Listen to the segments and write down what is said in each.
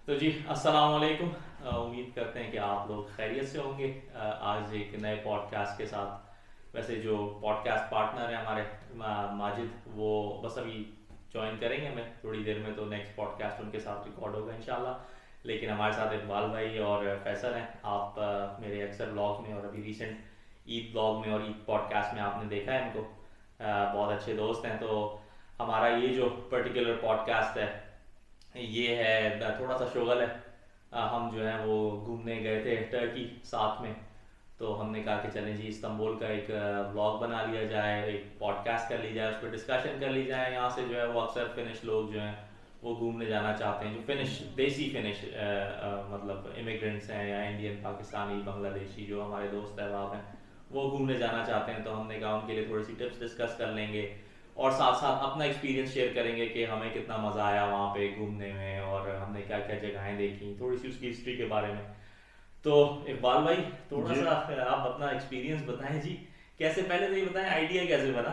तो जी अस्सलाम वालेकुम। उम्मीद करते हैं कि आप लोग खैरियत से होंगे। आज एक नए पॉडकास्ट के साथ। वैसे जो पॉडकास्ट पार्टनर है हमारे माजिद, वो बस अभी ज्वाइन करेंगे हमें थोड़ी देर में, तो नेक्स्ट पॉडकास्ट उनके साथ रिकॉर्ड होगा इंशाल्लाह। लेकिन हमारे साथ इकबाल भाई और फैसल हैं। आप मेरे अक्सर ब्लॉग में और अभी रिसेंट ईद ब्लॉग में और ईद पॉडकास्ट में आपने देखा है इनको। बहुत अच्छे दोस्त हैं। तो हमारा ये जो पर्टिकुलर पॉडकास्ट है, ये है थोड़ा सा शोगल है। हम जो है वो घूमने गए थे टर्की साथ में। तो हमने कहा कि चलें जी इस्तांबुल का एक व्लॉग बना लिया जाए, एक पॉडकास्ट कर ली जाए, उस पर डिस्कशन कर ली जाए। यहाँ से जो है वो अक्सर फिनिश लोग जो हैं वो घूमने जाना चाहते हैं, जो फिनिश देसी फिनिश मतलब इमिग्रेंट्स हैं या इंडियन पाकिस्तानी बांग्लादेशी जो हमारे दोस्त अहबाब हैं, वो घूमने जाना चाहते हैं। तो हमने कहा उनके लिए थोड़ी सी टिप्स डिस्कस कर लेंगे और साथ साथ अपना एक्सपीरियंस शेयर करेंगे कि हमें कितना मज़ा आया वहाँ पे घूमने में और हमने क्या क्या जगहें देखी, थोड़ी सी उसकी हिस्ट्री के बारे में। तो इकबाल भाई, थोड़ा जी। सा आप अपना एक्सपीरियंस बताएं जी। कैसे, पहले तो ये बताएं आइडिया कैसे बना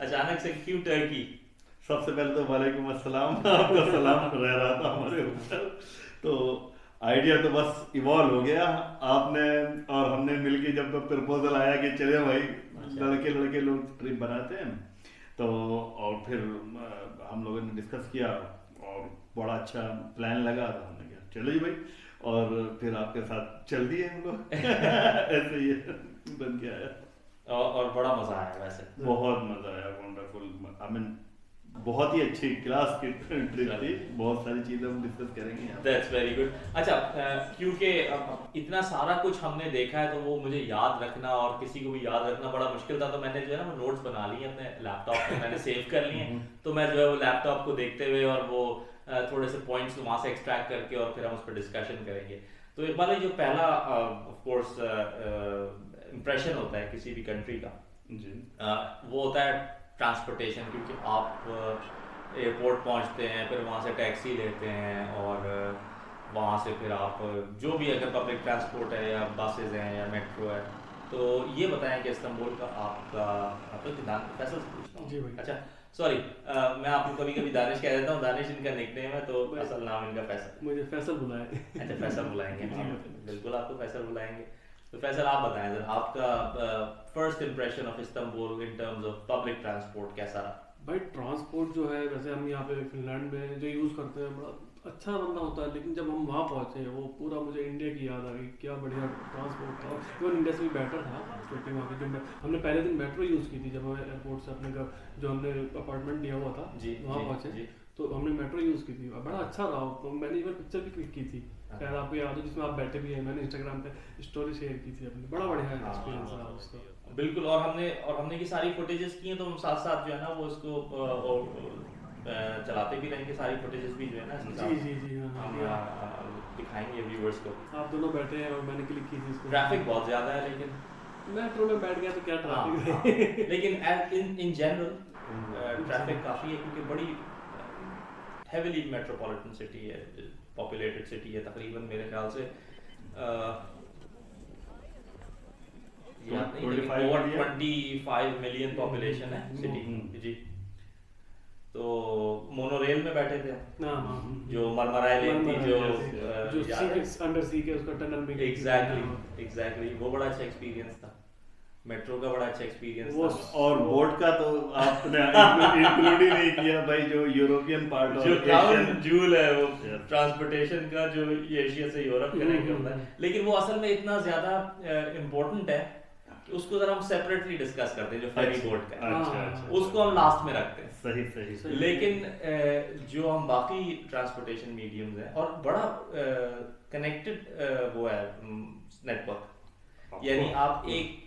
अचानक से, क्यों टर्की? सबसे पहले तो वालेकुम अस्सलाम। आपका सलाम रह रहा था हमारे ऊपर। तो आइडिया तो बस इवॉल्व हो गया आपने और हमने मिलके, जब तो प्रपोजल आया कि चले भाई अच्छा। लड़के लड़के लोग ट्रिप बनाते हैं। तो और फिर हम लोगों ने डिस्कस किया और बड़ा अच्छा प्लान लगा। तो हमने कहा चलो जी भाई, और फिर आपके साथ चल दिए हम लोग। ऐसे ही बन के आया। और बड़ा मज़ा आया वैसे। बहुत मजा आया, वंडरफुल। आई मीन बहुत ही अच्छी क्लास की ट्रिप थी। बहुत सारी चीजें हम डिस्कस करेंगे यहाँ पे। That's very good. अच्छा, क्योंकि इतना सारा कुछ हमने देखा है तो वो मुझे याद रखना और किसी को भी याद रखना बड़ा मुश्किल था। तो मैंने जो है ना वो नोट्स बना लिए अपने लैपटॉप में, मैंने सेव कर लिए हैं। तो मैं जो है वो लैपटॉप को देखते हुए और वो थोड़े से पॉइंट्स वहाँ से एक्सट्रैक्ट करके और फिर हम उस पर डिस्कशन करेंगे। तो एक बार जो पहला ऑफ कोर्स इम्प्रेशन होता है किसी भी कंट्री का, जी। वो होता है ट्रांसपोर्टेशन। क्योंकि आप एयरपोर्ट पहुंचते हैं, फिर वहाँ से टैक्सी लेते हैं और वहाँ से फिर आप जो भी अगर पब्लिक ट्रांसपोर्ट है या बसेज हैं या मेट्रो है। तो ये बताएं कि इस्तांबुल का आपका फैसल से पूछता हूँ। जी भाई। अच्छा, सॉरी, मैं आपको कभी कभी दानिश कह देता हूँ। दानिश इनका निकनेम है, तो असल नाम इनका फैसल। मुझे फैसल बुलाए। अच्छा, फैसल बुलाएंगे। जी हाँ, भाई। बिल्कुल आपको फैसल बुलाएंगे। तो फैसल आप बताएं जरा, आपका first impression of Istanbul in terms of public transport कैसा रहा? भाई ट्रांसपोर्ट जो है, वैसे हम यहाँ पे फिनलैंड में जो यूज़ करते हैं बड़ा अच्छा बंदा होता है, लेकिन जब हम वहाँ पहुँचे वो पूरा मुझे इंडिया की याद आ गई। क्या बढ़िया ट्रांसपोर्ट था, इवन इंडिया से भी बेटर था। क्योंकि वहाँ पे हमने पहले दिन मेट्रो यूज़ की थी जब हमें एयरपोर्ट से अपने घर जो हमने अपार्टमेंट लिया हुआ था जी वहाँ जी पहुँचे। जी। तो हमने मेट्रो यूज़ की थी, बड़ा अच्छा रहा। तो मैंने इवन पिक्चर भी क्लिक की थी, शायद आपको याद हो, जिसमें आप बैठे भी हैं। मैंने इंस्टाग्राम पे स्टोरी शेयर की थी अपनी। बड़ा बढ़िया एक्सपीरियंस रहा उसका। बिल्कुल। और हमने की सारी फुटेजेस की हैं, तो हम साथ साथ जो है ना वो इसको चलाते भी रहेंगे। सारी फुटेजेस भी जो है ना इसके जी साथ जी जी। हाँ हम हाँ। दिखाएंगे व्यूअर्स को। आप दोनों बैठे हैं और मैंने क्लिक की थी इसको। ट्रैफिक बहुत ज़्यादा है लेकिन। मेट्रो में बैठ गया तो क्या हाँ, ट्रैफिक हाँ। है। लेकिन इन जनरल ट्रैफिक काफ़ी है, क्योंकि बड़ी हेविली मेट्रोपॉलिटन सिटी है, पॉपुलेटेड सिटी है। तकरीबन मेरे ख्याल से याद नहीं, लेकिन 25 ओवर million? 25 मिलियन पॉपुलेशन है सिटी हम्म। जी। तो मोनोरेल में बैठे थे हम, हाँ हाँ। जो मरमराई लेन थी, जो जो सी के अंडर सी के उसका टनल में एग्जैक्टली वो बड़ा अच्छा एक्सपीरियंस था। मेट्रो का बड़ा अच्छा एक्सपीरियंस वो था। और बोट का तो आपने इंक्लूड ही नहीं किया भाई, जो यूरोपियन पार्ट जो और क्राउन एशियन। जूल है वो Yes. ट्रांसपोर्टेशन का, जो एशिया से यूरोप कनेक्ट करता है। लेकिन वो असल में इतना ज्यादा इम्पोर्टेंट है कि उसको जरा हम सेपरेटली डिस्कस करते हैं, जो फेरी बोट का है, अच्छा अच्छा। उसको हम लास्ट में रखते हैं। सही सही सही। लेकिन जो हम बाकी ट्रांसपोर्टेशन मीडियम्स हैं, और बड़ा कनेक्टेड वो है नेटवर्क। यानी आप एक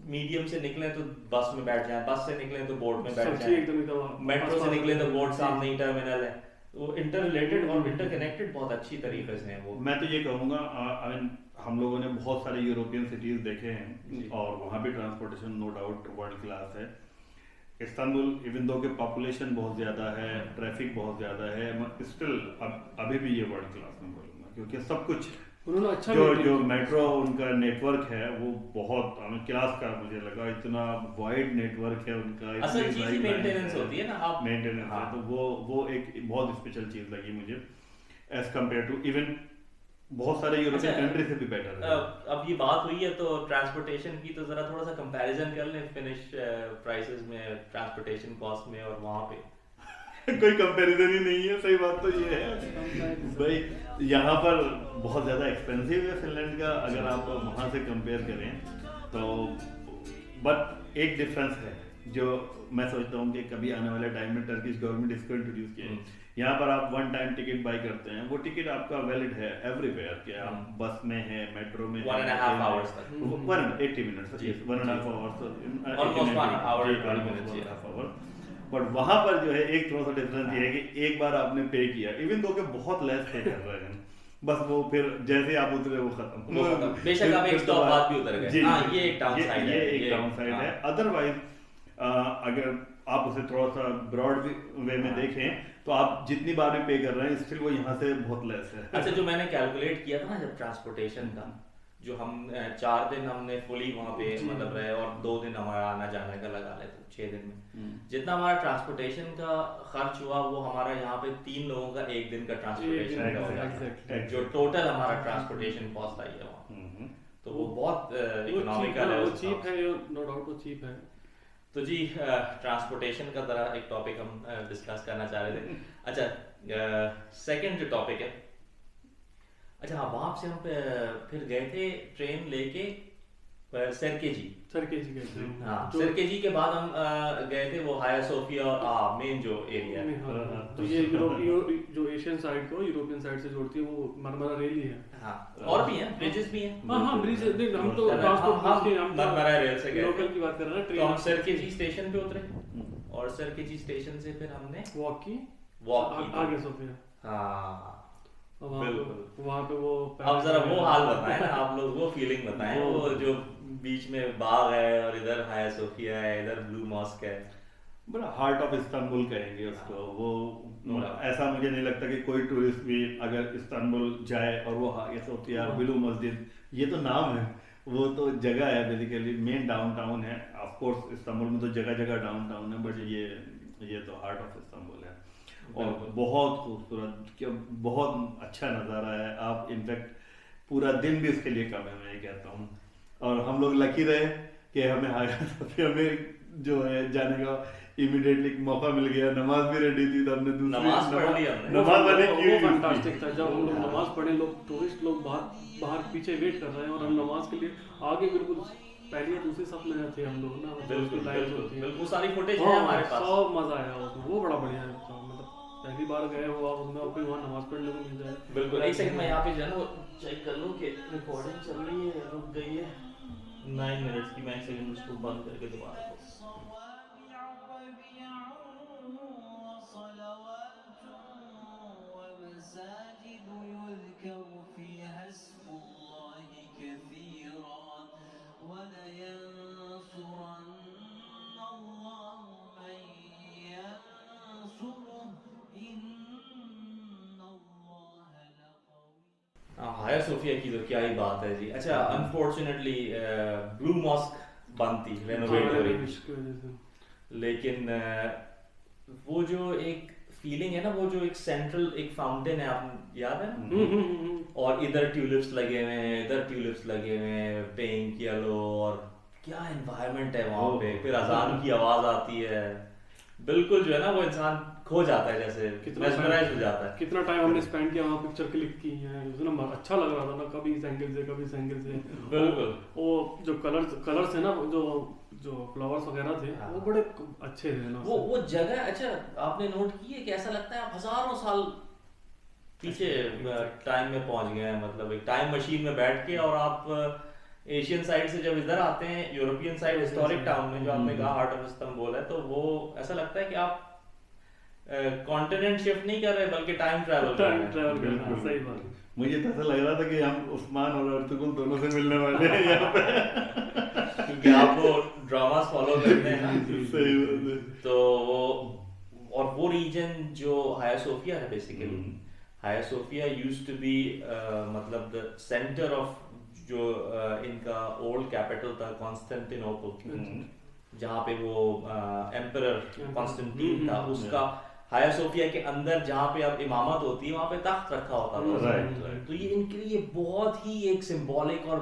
मीडियम से निकले तो बस में बैठ जाएं, बस से निकले तो बोट में बैठ जाएं, मेट्रो से निकले तो बोट सामने ही टर्मिनल है। वो इंटर रिलेटेड और इंटर कनेक्टेड बहुत अच्छी तरीके से हैं वो। मैं तो ये कहूँगा, आई मीन हम लोगों ने बहुत सारे यूरोपियन सिटीज देखे जी। हैं और वहाँ भी transportation no doubt world class है। इस्तांबुल इवन दो के पॉपुलेशन बहुत ज़्यादा है, ट्रैफिक बहुत ज़्यादा है, स्टिल अभी भी ये वर्ल्ड क्लास में बोलूँगा, क्योंकि सब कुछ उन्होंने अच्छा जो मेट्रो उनका नेटवर्क है वो बहुत क्लास का मुझे लगा। इतना वाइड नेटवर्क है उनका, असल चीज ही मेंटेनेंस होती है ना आप। मेंटेनेंस है, हाँ। तो वो एक बहुत स्पेशल चीज़ लगी मुझे। एज कम्पेयर टू इवन बहुत सारे यूरोपियन अच्छा, कंट्री से भी बेटर है। अब ये बात हुई है तो ट्रांसपोर्टेशन की तो जरा थोड़ा सा कंपैरिजन कर लें फिनिश प्राइसेस में, ट्रांसपोर्टेशन कॉस्ट में और वहाँ पे। कोई कंपैरिजन ही नहीं है, सही बात तो ये है भाई, यहाँ पर बहुत ज़्यादा एक्सपेंसिव है फिनलैंड का अगर आप वहाँ से कंपेयर करें तो, बट एक डिफरेंस है जो मैं सोचता हूँ कि कभी आने वाले टाइम में टर्किश गवर्नमेंट इसको इंट्रोड्यूस किए। यहाँ पर आप वन टाइम टिकट बाई करते हैं, वो टिकट आपका वैलिड है एवरीवेयर, कि आप बस में है, मेट्रो में 1.5 hours तक, 180 मिनट्स, 1.5 hours, बट वहां पर जो है एक थोड़ा सा डिफरेंस ये है कि एक बार आपने पे किया, इवन दो के बहुत लेस पे कर रहे हैं, बस वो फिर जैसे आप उतरे वो खत्म, बेशक आप एक स्टॉप बाद भी उतर गए। हाँ, ये एक डाउन साइड है, ये एक डाउन साइड है। अदरवाइज अगर आप उसे थोड़ा सा ब्रॉड वे में देखें तो आप जितनी बार भी पे कर रहे हैं स्टिल वो यहाँ से बहुत लेस है। अच्छा, जो मैंने कैलकुलेट किया था ना जब ट्रांसपोर्टेशन का, जो हम 4 दिन हमने फुली वहाँ पे मतलब रहे और 2 दिन हमारा आना जाने का लगा लेते 6 दिन में, जितना हमारा ट्रांसपोर्टेशन का खर्च हुआ वो हमारा यहाँ पे 3 लोगों का 1 दिन का ट्रांसपोर्टेशन का होगा, जो टोटल हमारा ट्रांसपोर्टेशन कॉस्ट आई है वहाँ, तो वो बहुत इकोनॉमिकल है, चीप है, नो डाउट वो चीप है। तो जी ट्रांसपोर्टेशन का जरा एक टॉपिक हम डिस्कस करना चाह रहे थे। अच्छा, सेकंड जो टॉपिक है, अच्छा हाँ, वहाँ से हम फिर गए थे ट्रेन लेके सरकेजी गए थे। हाँ, सरकेजी के बाद हम गए थे वो हाया सोफिया और मेन जो एरिया है। हाँ, तो ये जो एशियन साइड को यूरोपियन साइड से जोड़ती है वो मरमरा रेल ही है। हाँ, और भी हैं, ब्रिजेस भी हैं। हाँ ब्रिज, हम तो ट्रांसपोर्ट के हम मरमरा रेल से गए, लोकल की बात कर रहे हैं, तो ट्रेन हम सरकेजी स्टेशन पे उतरे और सरकेजी स्टेशन से फिर हमने वॉक की आगे सोफिया। हाँ, वहाँ पे वो अब जरा वो हाल बताएं ना आप लोग, वो फीलिंग बताएं, वो जो बीच में बाग है और इधर हाया सोफिया है, इधर ब्लू मॉस्क है, बड़ा हार्ट ऑफ इस्तांबुल कहेंगे उसको। वो ऐसा मुझे नहीं लगता कि कोई टूरिस्ट भी अगर इस्तांबुल जाए और वो हाया सोफिया, ब्लू मस्जिद, ये तो नाम है, वो तो जगह है बेसिकली, मेन डाउनटाउन है। ऑफ कोर्स इस्तांबुल में तो जगह जगह डाउनटाउन है, बट ये तो हार्ट ऑफ इस्तांबुल है और बहुत खूबसूरत, बहुत अच्छा नज़ारा है। आप इनफैक्ट पूरा दिन भी उसके लिए कम है, मैं ये कहता हूँ। और हम लोग लकी रहे कि हमें हाया सोफिया में जो है जाने का इमीडिएटली मौका मिल गया, नमाज भी रेडी थी तो हमने दूसरी नमाज पढ़ ली हमने। नमाज वाले वो फैंटास्टिक था, जब हम लोग नमाज पढ़े, लोग टूरिस्ट लोग बाहर पीछे वेट कर रहे हैं और हम नमाज के लिए आगे बिल्कुल पहली या दूसरी सब में थे हम लोग ना, बिल्कुल सारी फुटेज है हमारे पास, सब मजा आया उसमें, वो बड़ा बढ़िया है। मतलब पहली बार गए हो आप उसमें और कोई वहाँ नमाज पढ़ने को मिल जाए। बिल्कुल, एक सेकंड मैं यहाँ पे जो है ना वो चेक कर लूँ कि रिकॉर्डिंग चल रही है, रुक गई है 9 मिनट्स की, मैं एक सेकंड उसको बंद करके दोबारा हाया सोफिया की तो क्या ही बात है जी। अच्छा, अनफॉर्चुनेटली ब्लू मॉस्क बंद थी, रेनोवेट हो रही, लेकिन वो जो एक फीलिंग है ना, वो जो एक सेंट्रल एक फाउंटेन है, आप याद है ना, और इधर ट्यूलिप्स लगे हुए हैं, इधर ट्यूलिप्स लगे हुए हैं, पिंक येलो, और क्या एनवायरनमेंट है वहाँ पे, फिर अजान की आवाज आती है, बिल्कुल जो है ना वो इंसान खो जाता है, जैसे मेस्मराइज हो जाता है। कितना टाइम हमने स्पेंड किया वहाँ, पिक्चर क्लिक की है, उसने अच्छा लग रहा था ना, कभी इस एंगल से कभी इस एंगल से। बिल्कुल, वो जो कलर्स है ना, जो फ्लावर्स वगैरह थे, वो बड़े अच्छे थे ना। वो जगह, अच्छा आपने नोट की है कि ऐसा लगता है आप हजारों साल पीछे टाइम में पहुंच गए हैं, मतलब एक टाइम मशीन में बैठ के, और आप एशियन साइड से जब इधर आते हैं, यूरोपियन साइड हिस्टोरिक टाउन में, जो आपने कहा हार्ट ऑफ इस्तांबुल है, तो वो ऐसा लगता है कि आप कॉन्टिनेंट शिफ्ट नहीं कर रहे बल्कि टाइम ट्रैवल कर रहे हैं। सही बात। मुझे तो ऐसा लग रहा था कि हम उस्मान और अर्तुगरुल दोनों से मिलने वाले हैं यहाँ पे, क्योंकि आपको ड्रामास फॉलो करते हैं ना। सही बात है। तो और वो रीजन जो हाया सोफिया है, बेसिकली हाया सोफिया यूज्ड टू बी मतलब द सेंटर ऑफ जो इनका ओल्ड कैपिटल था कॉन्स्टेंटिनोपल, जहाँ पे वो एम्परर कॉन्स्टेंटीन था, उसका हाया सोफिया के अंदर जहाँ पे अब इमामत होती है वहाँ पे तख्त रखा होता था। Right. तो ये इनके लिए बहुत ही एक सिंबॉलिक और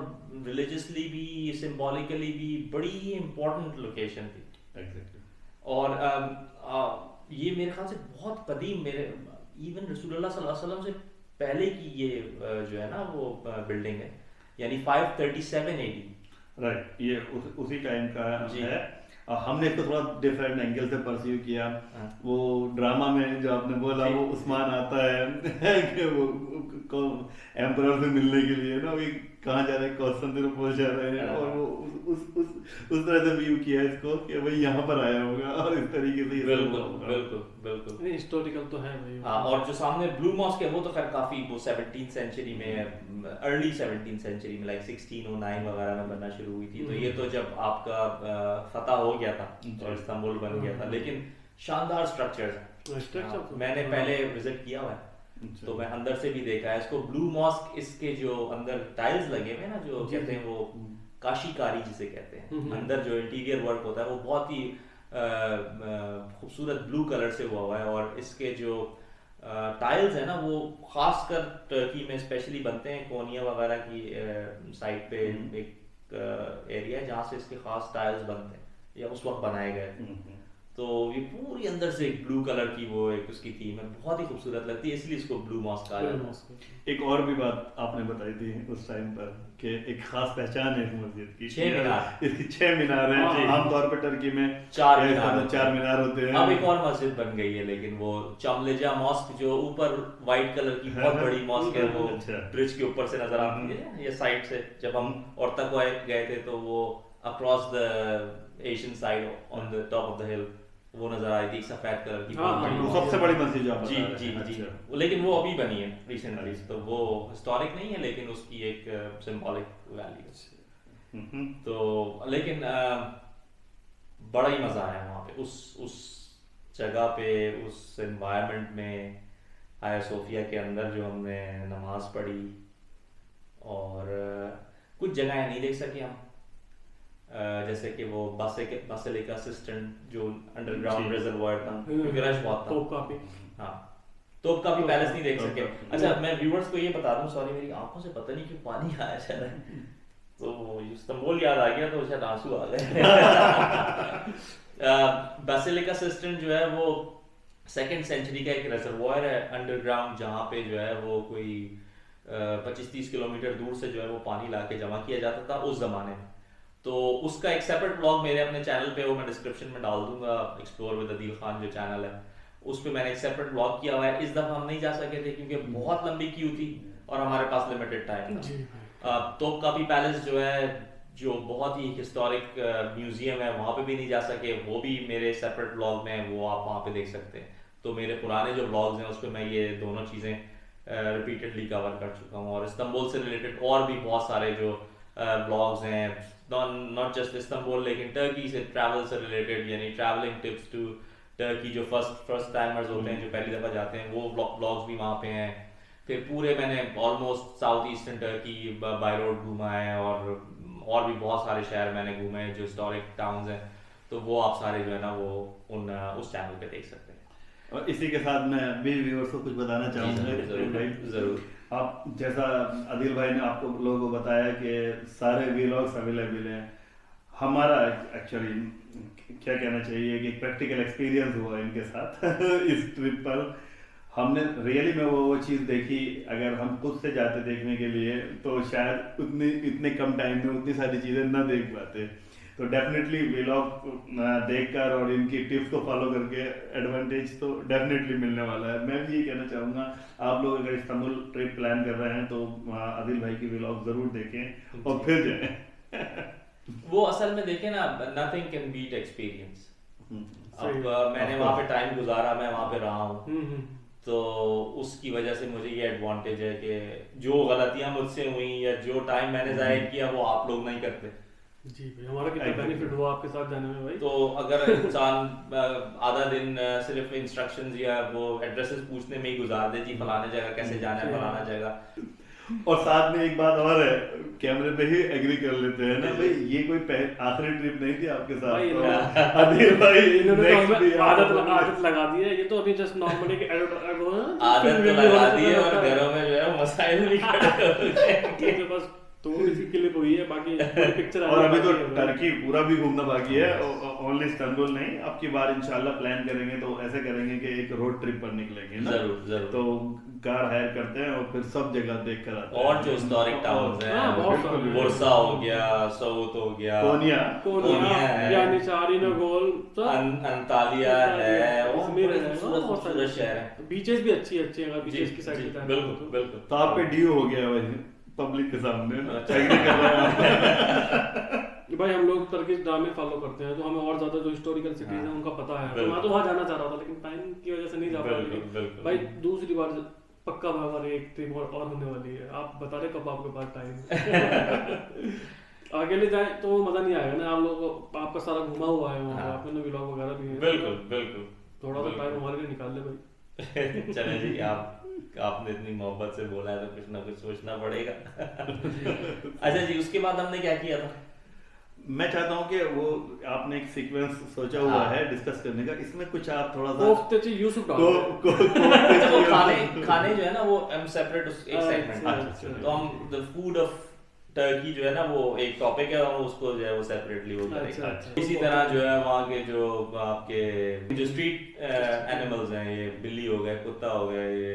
रिलीजियसली भी सिंबॉलिकली भी बड़ी ही इम्पोर्टेंट लोकेशन थी। Exactly. और ये मेरे ख्याल से बहुत कदीम, मेरे इवन रसूलुल्लाह सल्लल्लाहु अलैहि वसल्लम से पहले की ये जो है ना वो बिल्डिंग है, यानी 537 AD। राइट, ये उसी टाइम का जी। है। हमने इसको थोड़ा डिफरेंट एंगल से परस्यू किया। हाँ। वो ड्रामा में जो आपने बोला जी। वो उस्मान आता है कि वो एम्परर से मिलने के लिए ना, वो कहाँ जा रहे हैं, कॉन्स्टेंटिनोपल जा रहे हैं, हाँ। और वो उस तरह से व्यू किया इसको कि भाई यहाँ पर आया होगा और इस तरीके से ये सब बिल्कुल होगा। बिल्कुल बिल्कुल। हिस्टोरिकल तो है भाई। हाँ, और जो सामने ब्लू मॉस्क है वो तो खैर काफी वो 17th सेंचुरी में, अर्ली 17th सेंचुरी में, लाइक 1609 वगैरह में बनना शुरू हुई थी। तो ये तो जब आपका फतह हो गया था और इस्तांबुल बन गया था, लेकिन शानदार स्ट्रक्चर्स। स्ट्रक्चर मैंने पहले विजिट किया हुआ है, अच्छा। तो मैं अंदर से भी देखा है इसको। ब्लू मॉस्क, इसके जो अंदर टाइल्स लगे हुए हैं ना, जो जी, कहते हैं वो काशीकारी जिसे कहते हैं, अंदर जो इंटीरियर वर्क होता है वो बहुत ही खूबसूरत ब्लू कलर से हुआ है। और इसके जो टाइल्स है ना वो खासकर टर्की में स्पेशली बनते हैं, कोनिया वगैरह की साइड पे एक एरिया है जहाँ से इसके खास टाइल्स बनते हैं या उस वक्त बनाए गए थे। तो ये पूरी अंदर से एक ब्लू कलर की वो एक उसकी थीम है, बहुत ही खूबसूरत लगती है, इसलिए इसको ब्लू मॉस्क कहा जाता है। एक और भी बात आपने बताई थी उस टाइम पर कि एक खास पहचान है इस मस्जिद की, 6 मीनार। इसकी 6 मीनार हाँ, हैं। आमतौर पर टर्की में 4 क्या मीनार होता है, होते 4 हैं। मीनार होते हैं। अब एक और मस्जिद बन गई है, लेकिन वो चमलेजा मॉस्क जो ऊपर व्हाइट कलर की बहुत बड़ी मॉस्क है, वो अच्छा। ब्रिज के ऊपर से नजर आती है, ये साइड से। जब हम ओर्तक गए थे तो वो across the Asian side on the top of the हिल वो नजर आई थी, सफेद कलर की बहुत बड़ी वो मॉस्क। सबसे बड़ी मस्जिद जो आप जी बता रहे जी हैं। जी। अच्छा। लेकिन वो अभी बनी है रिसेंटली, तो वो हिस्टोरिक नहीं है लेकिन उसकी एक सिंबॉलिक वैल्यू है। तो लेकिन बड़ा ही मजा आया वहाँ पे, उस जगह पे, उस एनवायरनमेंट में, हाया सोफिया के अंदर जो हमने नमाज पढ़ी। और कुछ जगह नहीं देख सके हम, जैसे कि वो बासिलिका सिस्टम जो अंडरग्राउंड रिजर्वायर था, क्योंकि रश बहुत था। तोप काफी। हाँ, तोप काफी पैलेस नहीं देख सके। तोप काफी। अच्छा, मैं व्यूअर्स को ये बता दूं, सॉरी मेरी आंखों से पता नहीं क्यों पानी आया जा रहा है, तो इस्तांबुल याद आ गया तो शायद आंसू आ गए। बासिलिका सिस्टम जो है वो 2nd सेंचुरी का एक रिजर्वायर है अंडरग्राउंड, जहाँ पे जो है वो कोई 25-30 किलोमीटर दूर से जो है वो पानी लाके जमा किया जाता था उस जमाने में। तो उसका एक सेपरेट ब्लॉग मेरे अपने चैनल पे, वो मैं डिस्क्रिप्शन में डाल दूंगा, एक्सप्लोर विद अदील खान जो चैनल है, उस पे मैंने एक सेपरेट ब्लॉग किया हुआ है। इस दफा हम नहीं जा सके थे क्योंकि बहुत लंबी क्यू थी और हमारे पास लिमिटेड टाइम था। तोप कापी पैलेस जो है, जो बहुत ही हिस्टोरिक म्यूजियम है, वहाँ पे भी नहीं जा सके, वो भी मेरे सेपरेट ब्लॉग में है, वो आप वहाँ पे देख सकते हैं। तो मेरे पुराने जो ब्लॉग्स हैं उस पर मैं ये दोनों चीज़ें रिपीटेडली कवर कर चुका हूँ। और इस्तांबुल से रिलेटेड और भी बहुत सारे जो ब्लॉग्स हैं, नॉट जस्ट इस्तांबुल लेकिन टर्की से ट्रैवल से रिलेटेड, यानी ट्रैवलिंग टिप्स टू टर्की, जो फर्स्ट टाइमर्स होते हैं जो पहली दफ़ा जाते हैं, वो ब्लॉग्स भी वहाँ पे हैं। फिर पूरे मैंने almost south eastern Turkey by road घूमा है, और भी बहुत सारे शहर मैंने घूमे हैं जो हिस्टोरिक टाउन्स हैं, तो वो आप सारे जो है ना वो उस चैनल पे देख सकते हैं। और इसी के साथ मैं भी व्यूअर्स को कुछ बताना चाहूँगा। जरूर। आप जैसा आदिल भाई ने आपको लोगों को बताया कि सारे व्लॉग्स अवेलेबल हैं, हमारा एक्चुअली क्या कहना चाहिए कि प्रैक्टिकल एक्सपीरियंस हुआ इनके साथ इस ट्रिप पर। हमने रियली में वो चीज़ देखी, अगर हम खुद से जाते देखने के लिए तो शायद इतने कम टाइम में उतनी सारी चीज़ें ना देख पाते। तो डेफिनेटली व्लॉग देखकर और इनकी टिप्स को फॉलो करके एडवांटेज तो डेफिनेटली मिलने वाला है। मैं भी ये कहना चाहूँगा, आप लोग अगर इस्तांबुल ट्रिप प्लान कर रहे हैं तो आदिल भाई की व्लॉग ज़रूर देखें और फिर जाएं। वो असल में देखें ना, नथिंग कैन बीट एक्सपीरियंस। अब मैंने वहाँ पे टाइम गुजारा, मैं वहाँ पे रहा हूँ, तो उसकी वजह से मुझे ये एडवांटेज है कि जो गलतियाँ मुझसे हुई या जो टाइम मैंने ज़ाया किया वो आप लोग नहीं करते। जी भाई, हमारा कितना बेनिफिट हुआ आपके साथ जाने में भाई। तो अगर इंसान आधा दिन सिर्फ इंस्ट्रक्शंस या वो एड्रेसेस पूछने में ही गुजार दे, जी फलाने जगह कैसे जाना है, फलाना जगह। और साथ में एक बात और है, कैमरे पे ही एग्री कर लेते हैं ना भाई, ये कोई आखिरी ट्रिप नहीं थी आपके साथ। भाई तो अधीर भाई इन्होंने next तो भी हमें आप- आदत लगा दी है। ये तो अभी जस्ट नॉर्मली आदत तो लगा दी है और घरों में जो है मसाइल भी खड़े के बस तो इसकी क्लिप हुई है, बाकी पूरी पिक्चर और अभी तो टर्की पूरा भी घूमना बाकी है, ओनली इस्तांबुल नहीं। अब की बार इंशाल्लाह प्लान करेंगे तो ऐसे करेंगे कि एक रोड ट्रिप पर निकलेंगे ना, जरूर जरूर। तो कार हायर करते हैं और फिर सब जगह देख कर आते हैं। और जो हिस्टोरिक टाउन्स हाँ, बहुत सारे। हैं, बुर्सा हो गया, सऊत हो गया, कोनिया कोनिया है, यानिसारी नगोल अंतालिया है, और इजमिर बड़े है, खूबसूरत बहुत सारे खूबसूरत शहर हैं। बीचेस भी अच्छी अच्छी हैं, अगर जी बीचेस की साइड जी, की तरफ बिल्कुल बिल्कुल। तो आप पे ड्यू हो गया भाई पब्लिक के सामने एग्री कर रहे हैं। भाई हम लोग टर्किश ड्रामे फॉलो करते हैं, तो हमें और ज्यादा जो हिस्टोरिकल सिटीज हैं उनका पता है। तो मैं तो वहाँ जाना चाह रहा था, लेकिन टाइम की वजह से नहीं जा पाया। बिल्कुल बिल्कुल। भाई दूसरी बार पक्का हमारी एक ट्रिप और होने वाली है। आप बता रहे कब आपके पास टाइम अकेले जाए तो मजा नहीं आएगा ना। आप लोग आपका सारा घुमा हुआ है वहाँ, आपने व्लॉग वगैरह भी है। बिल्कुल बिल्कुल। थोड़ा सा टाइम हमारे लिए निकाल ले भाई। चले जी, आपने इतनी मोहब्बत से बोला है तो कुछ ना कुछ सोचना पड़ेगा। अच्छा जी, उसके बाद हमने क्या किया था? मैं चाहता हूँ कि वो आपने एक सीक्वेंस सोचा हुआ है डिस्कस करने का, इसमें कुछ आप थोड़ा सा कोफ्ते यूसुफ डाल अच्छा, वो खाने जो है ना वो हम सेपरेट एक सेगमेंट। अच्छा। तो हम द फूड ऑफ टर्की जो है ना वो एक टॉपिक है, हम उसको जो है वो सेपरेटली वो करेंगे। अच्छा। इसी तरह जो है वहाँ के जो आपके जो स्ट्रीट एनिमल्स हैं, ये बिल्ली हो गए, कुत्ता हो गया, ये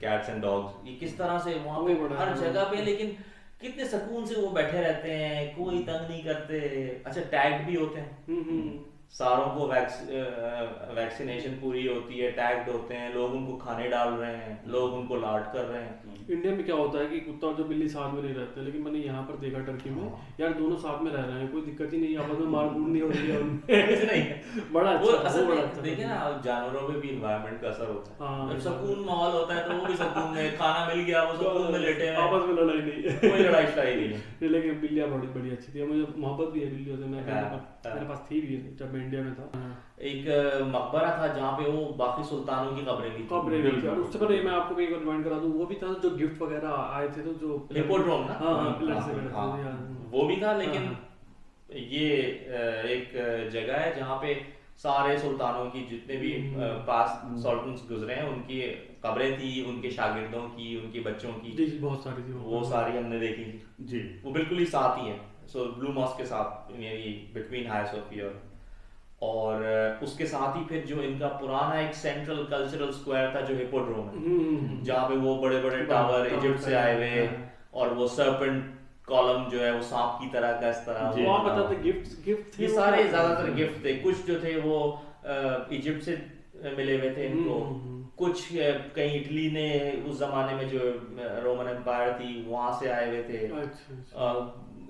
कैट्स एंड डॉग्स, ये किस तरह से वहाँ पे हर जगह पे, लेकिन कितने सुकून से वो बैठे रहते हैं, कोई तंग नहीं करते। अच्छा, टैग भी होते हैं, सारों को वैक्सीनेशन पूरी होती है, टैग्ड होते हैं, लोग उनको खाने डाल रहे हैं, लोग उनको लाड कर रहे हैं। इंडिया में क्या होता है कि कुत्ता और जो बिल्ली साथ में नहीं रहते, लेकिन मैंने यहाँ पर देखा टर्की में यार दोनों साथ में रह रहे हैं, कोई दिक्कत ही नहीं, आपस में मारपीट नहीं हो रही है उनमें। बड़ा वो अच्छा, असल बड़ा में अच्छा देखिए ना, जानवरों पे भी इन्वायरमेंट का असर होता है। हाँ, जब सुकून माहौल होता है तो वो भी सुकून में, खाना मिल गया वो सुकून में लेटे हैं, आपस में लड़ाई नहीं है, कोई लड़ाई शड़ाई नहीं है। लेकिन बिल्लियाँ बड़ी बड़ी अच्छी थी, मुझे मोहब्बत भी है बिल्लियों से। मेरे पास थी भी जब मैं इंडिया में था। एक मकबरा था जहाँ पे वो बाकी सुल्तानों की कब्रें भी थी, और उससे पहले मैं आपको एक रिमाइंड करा दूं, वो भी था जो गिफ्ट वगैरह आए थे, तो जो हिप्पोड्रोम ना, हाँ, वो भी था। लेकिन ये एक जगह है जहाँ पे सारे सुल्तानों की जितने भी पास सल्तनट्स गुजरे हैं उनकी कब्रें थी, उनके शागिर्दों की, उनके बच्चों की, बहुत सारी थी, वो सारी हमने देखी थी जी। वो बिल्कुल ही साथ ही है। सो ब्लू मॉस्क के साथ, बिटवीन हाया सोफिया, और उसके साथ ही फिर जो इनका पुराना एक सेंट्रल कल्चरल स्क्वायर था जो हिप्पोड्रोम है, जहाँ पे वो बड़े बड़े टावर इजिप्ट से आए हुए, और वो सर्पेंट कॉलम जो है वो सांप की तरह का, इस तरह वो आप बताते गिफ्ट ये सारे ज्यादातर गिफ्ट थे। कुछ जो थे वो इजिप्ट से मिले हुए थे इनको, कुछ कहीं इटली ने उस जमाने में जो रोमन एम्पायर थी वहां से आए हुए थे। अच्छा।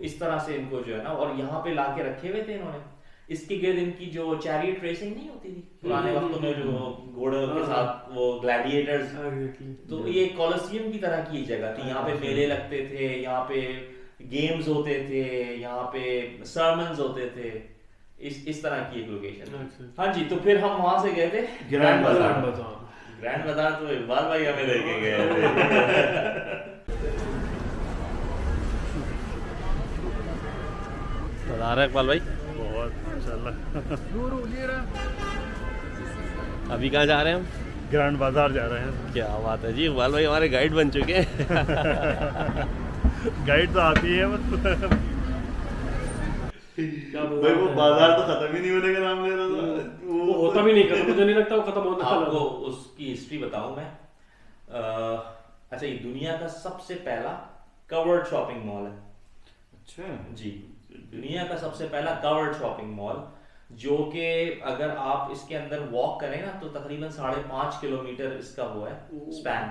इस तरह से इनको जो है ना, और यहाँ पे लाके रखे हुए थे इन्होंने। इसके गिर्द इनकी जो चैरियट रेसिंग नहीं होती थी पुराने वक्तों में, जो घोड़ों के साथ वो ग्लैडिएटर्स, तो ये कॉलोसियम की तरह की जगह थी। यहाँ पे मेले लगते थे, यहाँ पे गेम्स होते थे, यहाँ पे सर्मन्स होते थे, इस तरह की एक लोकेशन। हाँ जी, तो फिर हम वहां से गए थे ग्रैंड बाजार। ग्रैंड बाजार तो इकबाल भाई हमें लेके गए थे। बता रहे इकबाल भाई, बहुत अभी कहाँ जा रहे हैं हम? ग्रैंड बाजार जा रहे हैं। क्या बात है जी, इकबाल भाई हमारे गाइड बन चुके हैं। गाइड तो आती है बस भाई, वो बाजार तो खत्म ही नहीं होने का नाम ले रहा था। वो होता भी नहीं, खत्म मुझे नहीं लगता वो खत्म होने वाला। आपको उसकी हिस्ट्री बताऊं मैं। अच्छा, ये दुनिया का सबसे पहला कवर्ड शॉपिंग मॉल है। अच्छा जी, दुनिया का सबसे पहला कवर्ड शॉपिंग मॉल, जो कि अगर आप इसके अंदर वॉक करें ना तो तकरीबन 5.5 किलोमीटर इसका वो है स्पैन।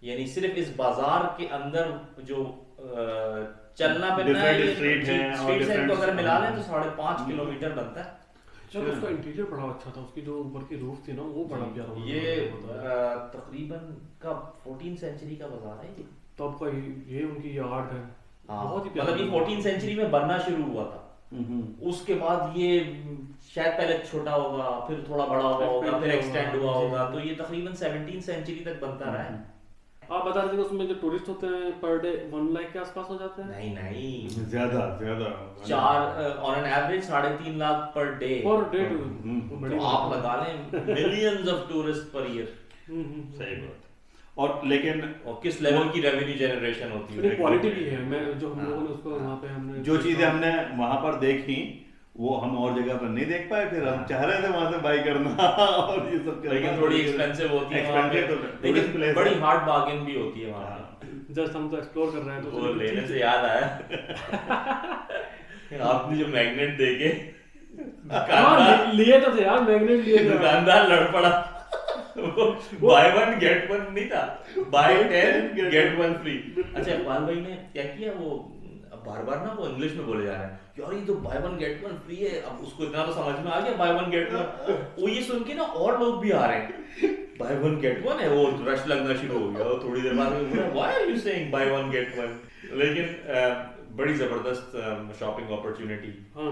यानी सिर्फ इस बाजार के अंदर जो चलना फिरना है, स्ट्रीट से इनको अगर मिला लें तो 5.5 किलोमीटर बनता है। सर उसका इंटीरियर बड़ा अच्छा था, उसकी जो ऊपर की रूफ थी ना वो बड़ा प्यारा। ये तकरीबन का 14th सेंचुरी का बाजार है। तब का ये उनकी आर्ट है, बहुत ही प्यारा। मतलब ये 14th सेंचुरी में बनना शुरू हुआ था। उसके बाद ये शायद पहले छोटा होगा, फिर थोड़ा बड़ा हुआ होगा, फिर एक्सटेंड हुआ होगा, तो ये तकरीबन 17th सेंचुरी तक बनता रहा है। आप बता रहे थे उसमें जो टूरिस्ट होते हैं पर डे 1 लाख के आसपास हो जाते हैं? नहीं ज्यादा 4 on an average 3.5 lakh per day. Per day तो आप लगा लें millions of tourist per year. सही बात। और लेकिन और किस लेवल की रेवेन्यू जनरेशन होती है, क्वालिटी भी है। मैं जो हम लोगों ने उसको वहाँ पे हमने जो चीजें हमने वहां पर देखी वो हम और जगह पर नहीं देख पाए, फिर हम चाह रहे थे वहां से बाई करना और ये सब करना, लेकिन थोड़ी एक्सपेंसिव होती है वहाँ पे, लेकिन बड़ी हार्ड बार्गेन भी होती है वहाँ पे। जस्ट हम तो एक्सप्लोर कर रहे हैं तो वो लेने से याद आया आपने जो मैग्नेट देके लिए तो थे यार, मैग्नेट लिए थे, दुकानदार लड़ पड़ा। बाय 1 गेट 1 नहीं था, बाय 10 गेट 1 फ्री। अच्छा इकबाल भाई ने क्या किया, वो बार बार ना वो इंग्लिश में बोले जा रहे हैं यार ये तो बाय 1 गेट 1 फ्री है। अब उसको इतना तो समझ में आ गया बाय 1 गेट 1, वो ये सुन के ना और लोग भी आ रहे हैं बाय 1 गेट 1 है, वो रश लगना शुरू हो गया। थोड़ी देर बाद में बोला why are you saying bye 1 gate 1। लेकिन बड़ी जबरदस्त शॉपिंग अपॉर्चुनिटी,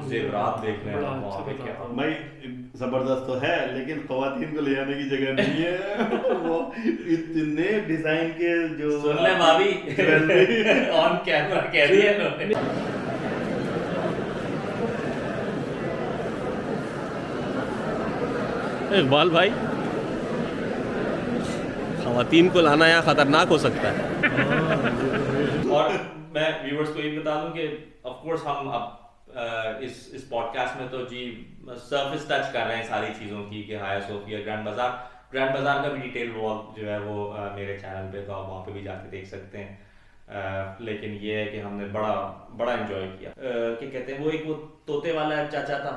जेवरात देखने वहाँ पे क्या भाई जबरदस्त तो है, लेकिन खवातीन को ले जाने की जगह नहीं है। वो इतने डिजाइन के जो सुन ले भाभी ऑन कैमरा कह दिया इन्होंने। इकबाल भाई, खवातीन को लाना यहाँ खतरनाक हो सकता है। और मैं व्यूअर्स को ये बता दूं कि ऑफ कोर्स हम अब इस पॉडकास्ट में तो जी सरफेस टच कर रहे हैं सारी चीज़ों की कि हाया सोफिया ग्रैंड बाजार का भी डिटेल व्लॉग जो है वो मेरे चैनल पे, तो आप वहाँ पे भी जाके देख सकते हैं। लेकिन ये है कि हमने बड़ा एंजॉय किया। क्या कहते हैं वो एक वो तोते वाला चाचा था,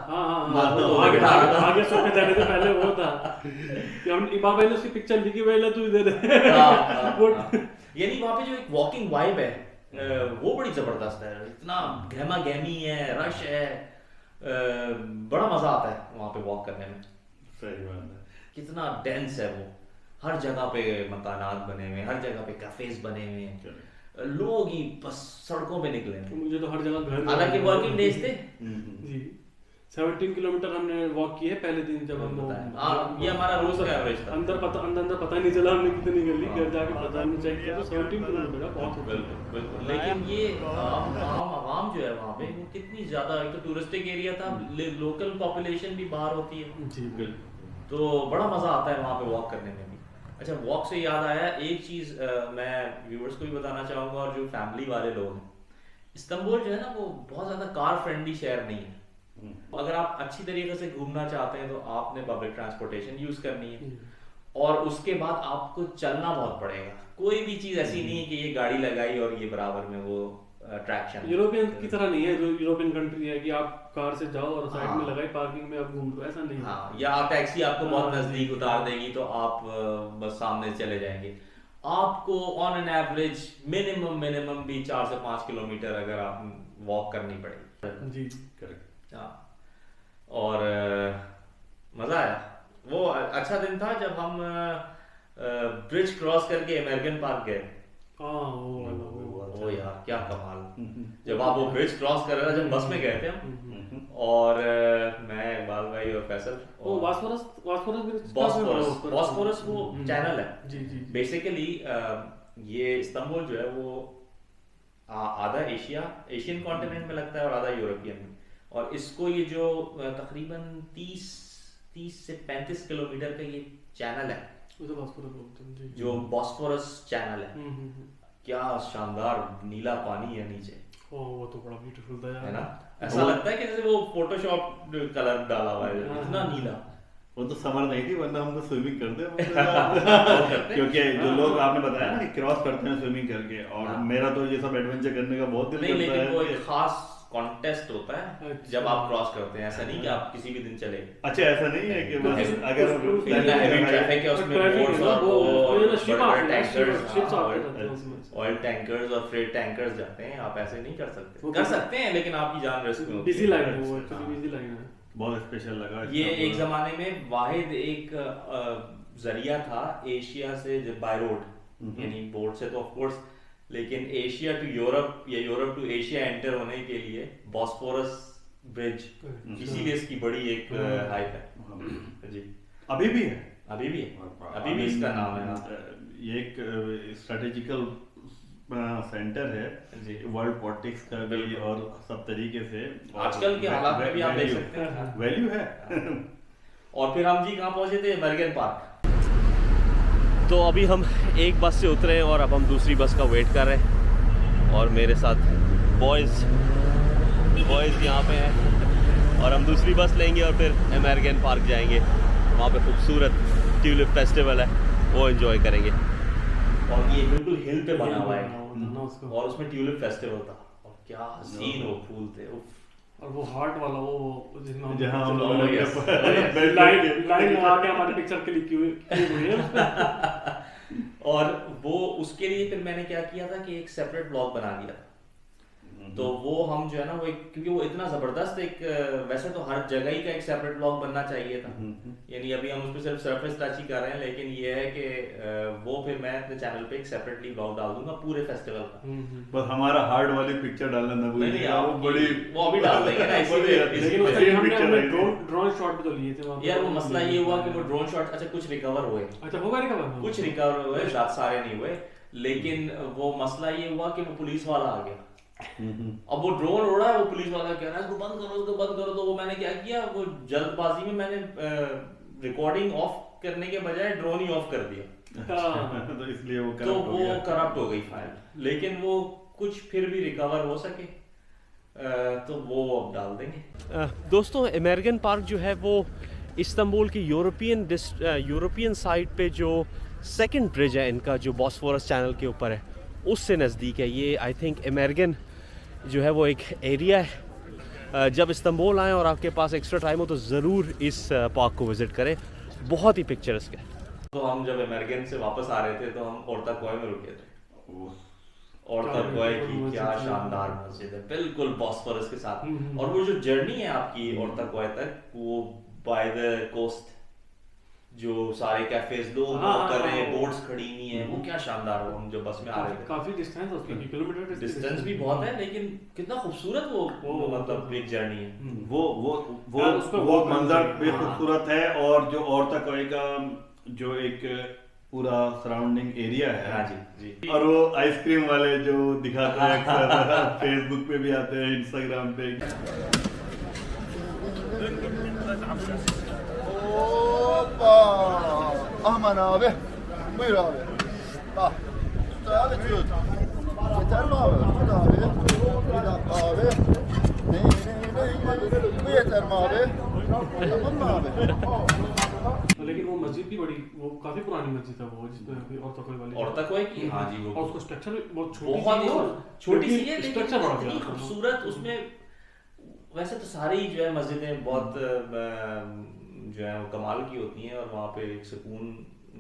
आगे सोफे जाने से पहले वो था कि हम इमाम भाई ने उसकी पिक्चर लिखी, पहले तू दे दे। यानी वहाँ पे जो एक वॉकिंग वाइब है वो बड़ी जबरदस्त है, इतना गहमा गहमी है, रश है, बड़ा मजा आता है वहाँ पे वॉक करने में। सही बात है, कितना डेंस है वो, हर जगह पे मकानात बने हुए, हर जगह पे कैफेज बने हुए हैं, लोग ही बस सड़कों पे निकले हैं। मुझे तो हर जगह घर, हालांकि वर्किंग डेज थे जी 17 किलोमीटर हमने वॉक किए पहले दिन जब हम ये हमारा रोज का एवरेज था। अंदर पता नहीं चला हमने कितनी गली घर जाके पता नहीं चेक किया, तो 17 किलोमीटर का बहुत होता है। बिल्कुल, लेकिन ये आवाम जो है वहाँ पे वो कितनी ज्यादा, एक तो टूरिस्टिक एरिया था, लोकल पॉपुलेशन भी बाहर होती है जी, तो बड़ा मजा आता है वहाँ पे वॉक करने में भी। अच्छा वॉक से याद आया एक चीज, मैं व्यूअर्स को भी बताना चाहूंगा और जो फैमिली वाले लोग हैं, इस्तांबुल जो है ना वो बहुत ज्यादा कार फ्रेंडली शहर नहीं है। अगर आप अच्छी तरीके से घूमना चाहते हैं तो आपने पब्लिक ट्रांसपोर्टेशन यूज करनी है, और उसके बाद आपको चलना बहुत पड़ेगा। कोई भी चीज ऐसी नहीं है कि ये गाड़ी लगाई और ये बराबर में वो अट्रैक्शन। यूरोपियन की तरह नहीं है, जो यूरोपियन कंट्री है कि आप कार से जाओ और साइड में लगाई पार्किंग में आप घूम लो, ऐसा नहीं है। हाँ, या टैक्सी आपको बहुत नजदीक उतार देगी तो आप बस सामने चले जाएंगे। आपको ऑन एन एवरेज मिनिमम भी 4 से 5 किलोमीटर अगर आप वॉक करनी पड़ेगी। जी करेक्ट। हाँ, और मजा आया। वो अच्छा दिन था जब हम ब्रिज क्रॉस करके अमेरिकन पार्क गए। वो यार क्या कमाल, जब आप वो ब्रिज क्रॉस कर रहे थे, जब बस में गए थे हम, और मैं इकबाल भाई और फैसल, वो बॉस्फोरस वो चैनल है जी जी। बेसिकली ये इस्तांबुल जो है वो आधा एशियन कॉन्टिनेंट में लगता है और आधा यूरोपियन में, और इसको ये जो तकरीबन 30 से 35 किलोमीटर का ये चैनल है जो बॉस्फोरस चैनल है। क्या शानदार नीला पानी है नीचे, वो तो बड़ा ब्यूटीफुल था यार, है ना? ऐसा लगता है कि जैसे वो फोटोशॉप कलर डाला हुआ है, इतना नीला। वो तो समर नहीं थी, वरना हम तो स्विमिंग करते क्योंकि जो लोग आपने बताया ना कि क्रॉस करते हैं स्विमिंग करके, और मेरा तो ये सब एडवेंचर करने का बहुत दिल करता है। लेकिन वो एक खास कॉन्टेस्ट होता है जब आप क्रॉस करते हैं, ऐसा नहीं कि आप किसी भी दिन चले। अच्छा ऐसा नहीं है कि बस अगर हेवी ट्रैफिक है उसमें बोट्स और ऑयल टैंकर्स और फ्रेट टैंकर्स जाते हैं, आप ऐसे नहीं कर सकते हैं, लेकिन आपकी जान रिस्क में होती है। बिजी लाइन है वो, एक्चुअली बिजी लाइन है। बहुत स्पेशल लगा ये एक जमाने में वाहिद एक जरिया था एशिया से बाय रोड, यानी बोट से तो ऑफ कोर्स, लेकिन एशिया टू यूरोप या यूरोप टू एशिया एंटर होने के लिए बॉस्फोरस ब्रिज, इसीलिए इसकी बड़ी एक हाइप है जी। अभी भी है अभी भी इसका नाम है। ये एक स्ट्रेटेजिकल सेंटर है जी। वर्ल्ड पॉलिटिक्स का भी बिल्कुल। और सब तरीके से आजकल के हालात में भी आप देख सकते हैं। वैल्यू है। और फिर हम जी कहाँ पहुंचे थे? American park. तो अभी हम एक बस से उतरे और अब हम दूसरी बस का वेट कर रहे हैं और मेरे साथ बॉयज़ यहाँ पे हैं और हम दूसरी बस लेंगे और फिर अमेरिकन पार्क जाएंगे। वहाँ पे खूबसूरत ट्यूलिप फेस्टिवल है, वो एंजॉय करेंगे। और ये बिल्कुल हिल पे बना हुआ है ना उसको। और उसमें ट्यूलिप फेस्टिवल था और क्या हसीन वो फूल थे। उफ। और वो हार्ट वाला वो जिसमें हम जहाँ हम Oh, लोगों ने yes. लाइन लगा के हमारे पिक्चर के लिए की हुई है उसमें। और वो उसके लिए फिर मैंने क्या किया था कि एक सेपरेट ब्लॉग बना दिया था। तो वो हम जो है ना वो क्योंकि वो इतना जबरदस्त वैसे तो हर जगह ही का एक सेपरेट ब्लॉग बनना चाहिए था, यानी अभी हम उस पर सिर्फ सरफेस टच ही कर रहे हैं, लेकिन ये है कि वो फिर मैं अपने चैनल पे एक सेपरेटली ब्लॉग डाल दूंगा पूरे फेस्टिवल का। बस हमारा हार्ड वाली पिक्चर डालना ना भूलिए, वो बड़ी वो अभी डाल देंगे ना लेकिन उसके लिए हमने ड्रोन शॉट भी तो लिए थे वहाँ पे। यार वो मसला ये हुआ कि वो ड्रोन शॉट अच्छा कुछ रिकवर हुए, अच्छा होगा रिकवर, कुछ रिकवर हुए, सारे नहीं हुए, लेकिन वो मसला ये हुआ कि वो पुलिस वाला आ गया। अब वो ड्रोन उड़ा है, वो पुलिस वाला कह रहा है इसको बंद करो, इसको बंद करो। तो वो मैंने क्या किया, वो जल्दबाजी में मैंने रिकॉर्डिंग ऑफ करने के बजाय ड्रोन ही ऑफ कर दिया। तो इसलिए वो तो वो करप्ट हो गई फाइल, लेकिन वो कुछ फिर भी रिकवर हो सके तो वो अब डाल देंगे। दोस्तों अमेरिकन पार्क जो है वो इस्तांबुल की यूरोपियन साइड पे जो सेकंड ब्रिज है इनका, जो बॉस्फोरस चैनल के ऊपर है, उससे नज़दीक है ये। आई थिंक अमेरिकन जो है वो एक एरिया है। जब इस्तांबुल आएँ और आपके पास एक्स्ट्रा टाइम हो तो ज़रूर इस पार्क को विज़िट करें, बहुत ही पिक्चरस्क है। तो हम जब अमेरिकन से वापस आ रहे थे तो हम ओर्ताकोय में रुके थे। ओर्ताकोय की क्या शानदार मस्जिद है, बिल्कुल बॉस्फोरस के साथ। और वो जो जर्नी है आपकी ओर्ताकोय तक, वो बाय द कोस्ट जो सारे कैफेज लोग कर रहे हैं, बोट्स खड़ी हुई हैं, वो क्या शानदार हो। हम जब बस में आ रहे थे, काफी डिस्टेंस है उसकी, किलोमीटर डिस्टेंस भी बहुत है, लेकिन कितना खूबसूरत वो मतलब एक जर्नी है। वो मंजर भी खूबसूरत है। और जो ओर्ताकोय का जो एक पूरा सराउंडिंग एरिया है, हाँ जी जी। और वो आइसक्रीम वाले जो दिखाते हैं अक्सर फेसबुक पे भी आते हैं, इंस्टाग्राम पे। Aman abi. Buyur abi. Bak. Abi tut. Yeter mi abi? Tut abi. Bir dakika abi. Bu yeter mi abi? Tamam mı abi? लेकिन वो मस्जिद भी बड़ी, वो काफी पुरानी मस्जिद है वो, जिसमें अभी ओर्ताकोय वाली। ओर्ताकोय की, हाँ जी। और उसका स्ट्रक्चर भी बहुत छोटी सी है, स्ट्रक्चर बड़ा लेकिन खूबसूरत। उसमें वैसे तो सारी जो है मस्जिदें बहुत जो है वो कमाल की होती हैं और वहाँ पे एक सुकून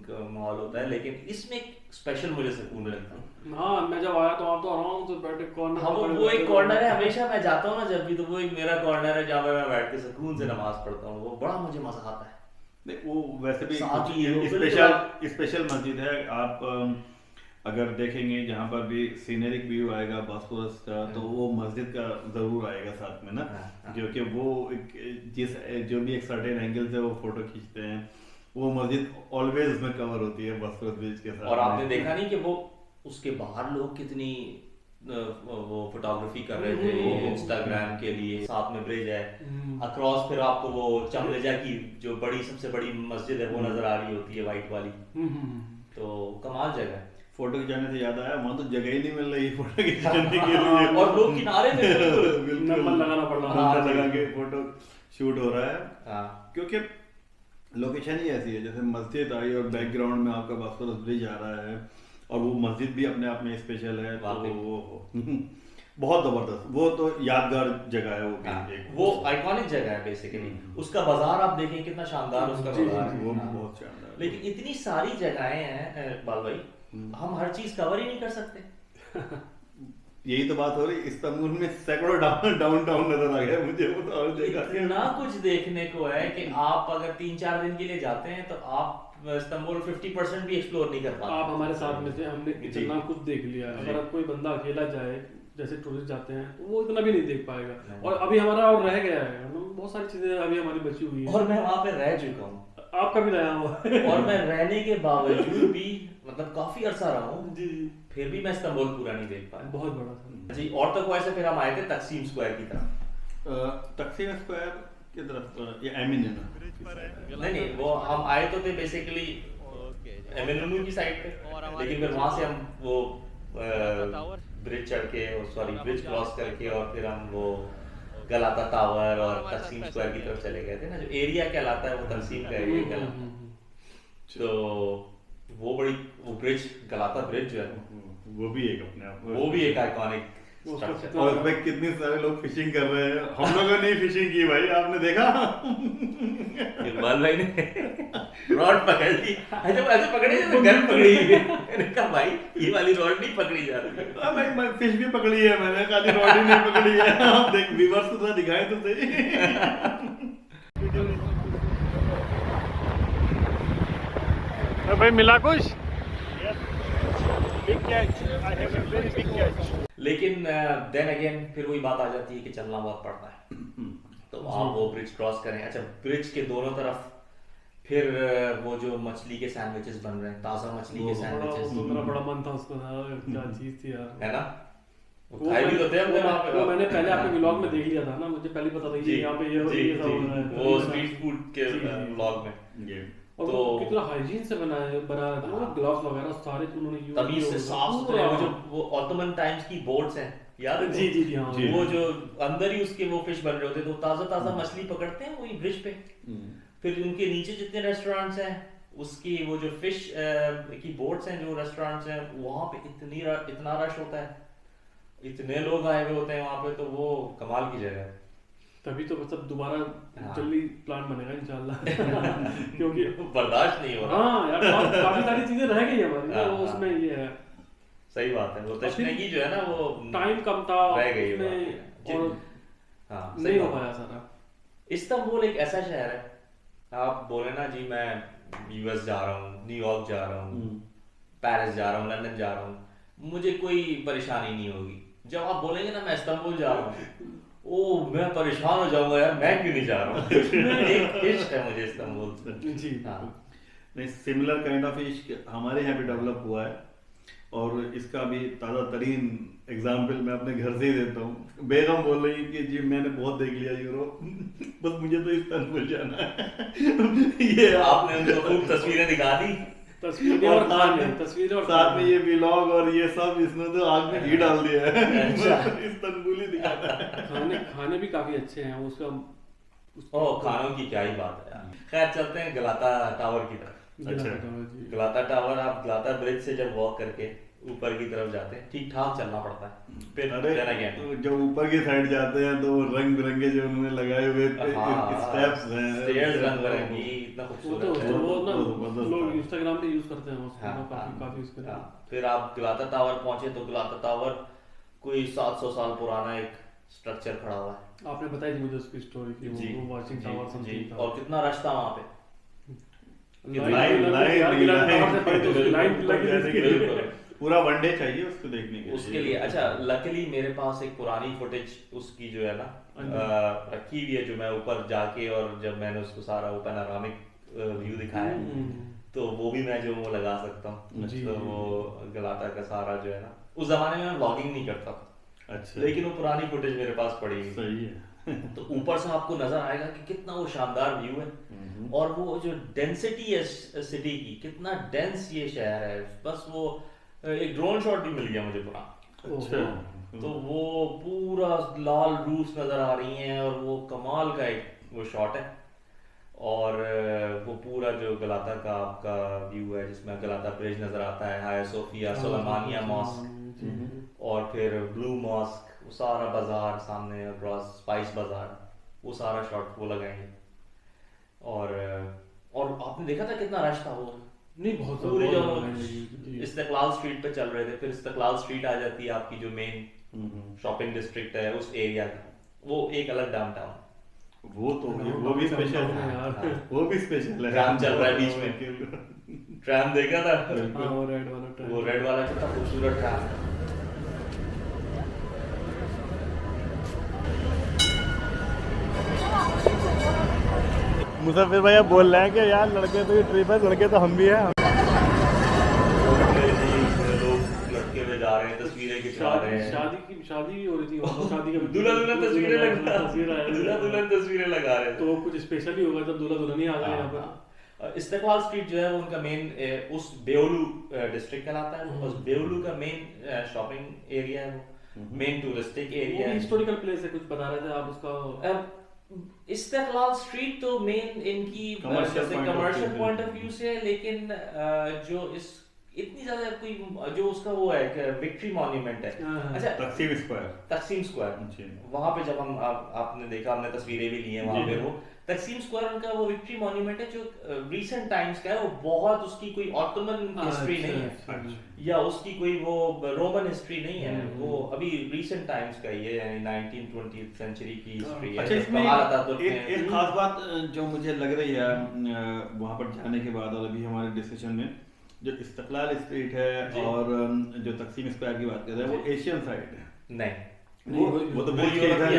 का माहौल होता है, लेकिन इसमें एक स्पेशल मुझे सुकून लगता है। हाँ, मैं जब आया तो आप तो आराम से बैठे कॉर्नर। हाँ, वो एक कॉर्नर है, हमेशा मैं जाता हूँ ना जब भी, तो वो एक मेरा कॉर्नर है जहाँ पे मैं बैठ के सुकून से नमाज पढ़ता हूँ। वो बड़ा मुझे मजा आता है। नहीं, वो वैसे भी साथ स्पेशल मस्जिद है। आप अगर देखेंगे जहाँ पर भी सीनरिक व्यू आएगा बॉस्फोरस का, तो वो मस्जिद का जरूर आएगा साथ में ना, क्योंकि वो जो भी एक सर्टेन एंगल से वो फोटो खींचते हैं, वो मस्जिद ऑलवेज उसमें कवर होती है बॉस्फोरस ब्रिज के साथ। और आपने देखा नहीं कि वो उसके बाहर लोग कितनी वो फोटोग्राफी कर रहे थे इंस्टाग्राम के लिए, साथ में ब्रिज है अक्रॉस, फिर आपको वो चमरेजा की जो सबसे बड़ी मस्जिद है वो नजर आ रही होती है, व्हाइट वाली। तो कमाल जगह है। फोटो खिंचाने से याद आया, वहाँ तो जगह ही नहीं मिल रही फोटो खिंचाने के लिए, और लोग किनारे में नंबर लगाना पड़ रहा है, नंबर लगा के फोटो शूट हो रहा है। क्योंकि लोकेशन ही ऐसी है, जैसे मस्जिद आई और बैकग्राउंड में आपका बॉस्फोरस ब्रिज आ रहा है, और वो मस्जिद भी अपने आप में स्पेशल है। तो वो बहुत जबरदस्त, वो तो यादगार जगह है। वो आइकॉनिक जगह है बेसिकली। उसका बाजार आप देखें कितना शानदार उसका बाजार है, वो बहुत शानदार। लेकिन इतनी सारी जगहें हैं इकबाल भाई, हम हर चीज कवर ही नहीं कर सकते। यही तो बात हो रही, इस्तांबुल में सैकड़ों डाउनटाउन नजर आ गया मुझे, वो तो और जगह इतना कुछ देखने को है कि आप अगर 3-4 दिन के लिए जाते हैं तो आप इस्तांबुल 50% भी एक्सप्लोर नहीं कर पाते। आप हमारे साथ में थे, हमने इतना कुछ देख लिया। अगर अब कोई बंदा अकेला जाए, जैसे टूरिस्ट जाते हैं, तो वो इतना भी नहीं देख पाएगा। और अभी हमारा और रह गया है, बहुत सारी चीजें अभी हमारी बची हुई है। और मैं वहाँ पे रह चुका हूँ, आपका भी रहा हुआ है। और मैं रहने के बावजूद भी मतलब काफी अरसा रहा हूँ, जी जी, फिर भी मैं इस्तांबुल पूरा नहीं देख पाया। बहुत बड़ा था। जी, और तो वैसे फिर हम आए थे तकसीम स्क्वायर की तरफ। तकसीम स्क्वायर की तरफ, ये एमिन है ना? नहीं, वो हम आए तो थे बेसिकली एमिनू की साइड पे, लेकिन फिर वहां से हम वो ब्रिज चढ़ के, सॉरी ब्रिज क्रॉस करके, और फिर हम वो गलाता टावर और तकसीम स्क्वायर की तरफ चले गए थे ना। जो एरिया कहलाता है वो तकसीम का एरिया कहलाता है। तो वो ब्रिज, गलाता ब्रिज जो है, वो भी एक अपने आप में, वो भी एक आइकॉनिक स्ट्रक्चर। और उसमें कितने सारे लोग फिशिंग कर रहे हैं। हम लोगों ने फिशिंग की भाई, आपने देखा? इकबाल भाई ने रॉड पकड़ ली, ऐसे पकड़ी जैसे गन पकड़ी है। मैंने कहा भाई ये वाली रॉड नहीं पकड़ी जा रही। भाई मैं फिश भी पकड़ी है मैंने, खाली रॉड ही नहीं पकड़ी है। आप देख, व्यूअर्स को थोड़ा दिखाएं तो सही। भाई मिला कुछ? लेकिन देन अगेन फिर वही बात आ जाती है कि चलना बहुत पड़ता है। तो आप वो ब्रिज क्रॉस करें, अच्छा ब्रिज के दोनों तरफ फिर वो जो मछली के सैंडविचेस बन रहे हैं, ताजा मछली के सैंडविचेस, मेरा बड़ा मन था उसको, क्या चीज थी यार, है ना? वो खाए भी तो थे हमने वहाँ पे। वो मैंने पहले आपके व्लॉग में देख लिया था ना, मुझे पहले पता था कि यहाँ पे ये सब हो रहा है, वो स्ट्रीट फूड के व्लॉग में। और तो कितना हाइजीन से बनाया था, वो ग्लव्स वगैरह सारे उन्होंने यूज तमीज से साफ सुथरे, वो जो वो ऑटोमन टाइम्स की बोट्स हैं, याद है? जी जी जी, हाँ जी। वो जो अंदर ही उसके वो फिश बन रहे होते, तो ताजा मछली पकड़ते हैं वही ब्रिज पे। फिर उनके नीचे जितने रेस्टोरेंट्स हैं, उसकी वो जो फिश की बोट्स हैं, जो रेस्टोरेंट्स हैं, वहां पे इतना रश होता है, इतने लोग आए हुए होते हैं वहां पे, तो वो कमाल की जगह है। तभी तो मतलब दोबारा हाँ। जल्दी प्लान बनेगा इंशाल्लाह। क्योंकि बर्दाश्त नहीं हो रहा। हाँ यार, काफी सारी चीजें रह गई हमारी ना, हाँ, वो हाँ। उसमें ये है, सही बात है, वो तशनगी जो है ना, वो टाइम कम था रह गई है उसमें, बात। और हाँ, नहीं सही हो बात। पाया सारा। इस्तांबुल एक ऐसा शहर है, आप बोले ना जी मैं यूएस जा रहा हूँ, न्यूयॉर्क जा रहा हूँ, पेरिस जा रहा हूँ, लंदन जा रहा हूँ, मुझे कोई परेशानी नहीं होगी। जब आप बोलेंगे ना मैं इस्तांबुल जा रहा हूँ, ओ मैं परेशान हो जाऊंगा यार, मैं क्यों नहीं जा रहा हूँ। एक इश्क है मुझे इस्तांबुल। जी हाँ, नहीं, सिमिलर काइंड ऑफ इश्क हमारे यहाँ भी डेवलप हुआ है, और इसका भी ताज़ा तरीन एग्जाम्पल मैं अपने घर से ही देता हूँ। बेगम बोल रही कि जी मैंने बहुत देख लिया यूरोप, बस मुझे तो इस्तांबुल जाना है। ये आपने उनको खूब तस्वीरें दिखा दी। तस्वीरें और तस्वीरें और साथ में ये व्लॉग और ये सब, इसने तो आग में घी डाल दिया है। अच्छा। इस्तांबुल ही दिखाना है। खाने भी काफी अच्छे हैं उसका। ओह, खानों की क्या ही बात है यार। खैर चलते हैं गलाता टावर की तरफ। अच्छा। गलाता टावर, आप गलाता ब्रिज से जब वॉक करके ऊपर की तरफ जाते हैं, ठीक ठाक चलना पड़ता है। फिर अरे then again, जब ऊपर की साइड जाते हैं तो रंग बिरंगे जो उन्होंने लगाए हुए स्टेप्स हैं, स्टेयर्स रंग बिरंगी, इतना वो तो खूबसूरत है। वो ना जबरदस्त लोग था। इंस्टाग्राम पे यूज करते हैं उसको, हाँ, काफी हाँ, यूज करते हैं। हाँ। फिर आप गलाता टावर पहुंचे तो गलाता टावर कोई 700 साल पुराना एक स्ट्रक्चर खड़ा हुआ है। आपने बताई थी मुझे उसकी स्टोरी की, जी, वो वाचिंग जी, टावर जी। समथिंग था। और कितना रश था वहाँ पे। लाइन पूरा वनडे चाहिए उसको देखने के लिए। उसके लिए अच्छा, लकीली मेरे पास एक पुरानी फुटेज उसकी जो है ना रखी हुई है, जो मैं ऊपर जाके और जब मैंने उसको सारा वो पैनोरामिक व्यू दिखाया, तो वो भी मैं जो वो लगा सकता हूँ। जी, तो जी, वो गलाता का सारा जो है ना, उस जमाने में मैं व्लॉगिंग नहीं करता था, अच्छा, लेकिन वो पुरानी फुटेज मेरे पास पड़ी हुई। सही है। तो ऊपर से आपको नजर आएगा कि कितना वो शानदार व्यू है, और वो जो डेंसिटी है सिटी की, कितना डेंस ये शहर है। बस वो एक ड्रोन शॉट भी मिल गया मुझे पूरा। अच्छा, तो वो पूरा लाल रूफ्स नजर आ रही हैं, और वो कमाल का एक वो शॉट है। और वो पूरा जो गलाता का आपका व्यू है, जिसमें गलाता ब्रिज नजर आता है, हाया सोफिया, सुलेमानिया मॉस्क, और फिर ब्लू मॉस्क, वो सारा बाजार सामने, अक्रॉस स्पाइस बाजार, वो सारा शॉट वो लगाएंगे। और आपने देखा था कितना रश था वो। नहीं, बहुत पूरे जो जी। इस्तिकलाल स्ट्रीट पे चल रहे थे, फिर इस्तिकलाल स्ट्रीट आ जाती है आपकी जो मेन शॉपिंग डिस्ट्रिक्ट है उस एरिया का, वो एक अलग डाउनटाउन। वो तो वो भी स्पेशल है यार, वो भी स्पेशल है। ट्रैम चल रहा है बीच में, ट्रैम देखा था? हाँ, वो रेड वाला ट्रैम, वो रेड वाला कितना खूबसूरत ट्रैम है। मुसाफिर भैया बोल रहे हैं कि यार लड़के तो ये ट्रिप है, लड़के तो हम भी हैं। ले जा रहे हैं, तस्वीरें खिंचवा रहे हैं, शादी भी हो रही थी वहाँ पर, शादी का दूल्हा दुल्हन तस्वीरें लगा तस्वीर दूल्हा दुल्हन तस्वीरें लगा रहे थे। तो कुछ स्पेशल ही होगा जब दूल्हा दुल्हन ही आ गए यहाँ पर। इस्तेकलाल स्ट्रीट जो है वो उनका मेन उस बेओलू डिस्ट्रिक्ट कहलाता है, उस बेओलू का मेन शॉपिंग एरिया है, वो मेन टूरिस्टिक एरिया है, हिस्टोरिकल प्लेस है, कुछ बता रहे थे आप उसका। इस्तेकलाल स्ट्रीट तो मेन इनकी कमर्शियल पॉइंट ऑफ व्यू से है, लेकिन जो इस इतनी ज्यादा कोई जो उसका वो है विक्ट्री मॉन्यूमेंट है, अच्छा तकसीम स्क्वायर, वहां पे जब हम आपने देखा, हमने तस्वीरें भी ली हैं वहां पे, वो तकसीम स्क्वायर उनका वो विक्ट्री मॉन्यूमेंट है जो रीसेंट टाइम्स का है, वो बहुत उसकी कोई ऑटोमन हिस्ट्री नहीं है या उसकी कोई वो रोमन हिस्ट्री नहीं है, वो अभी रीसेंट टाइम्स का ही है, यानी 19th-20th सेंचुरी की हिस्ट्री है। अच्छा, इसमें एक खास बात जो मुझे लग रही है वहां पर जाने के बाद और अभी हमारे डिस्कशन में, जो इस्तेकलाल स्ट्रीट है और जो तकसीम स्क्वायर की बात कर रहे हैं, वो एशियन साइड है। नहीं, वो तो ब्रिज के इधर है,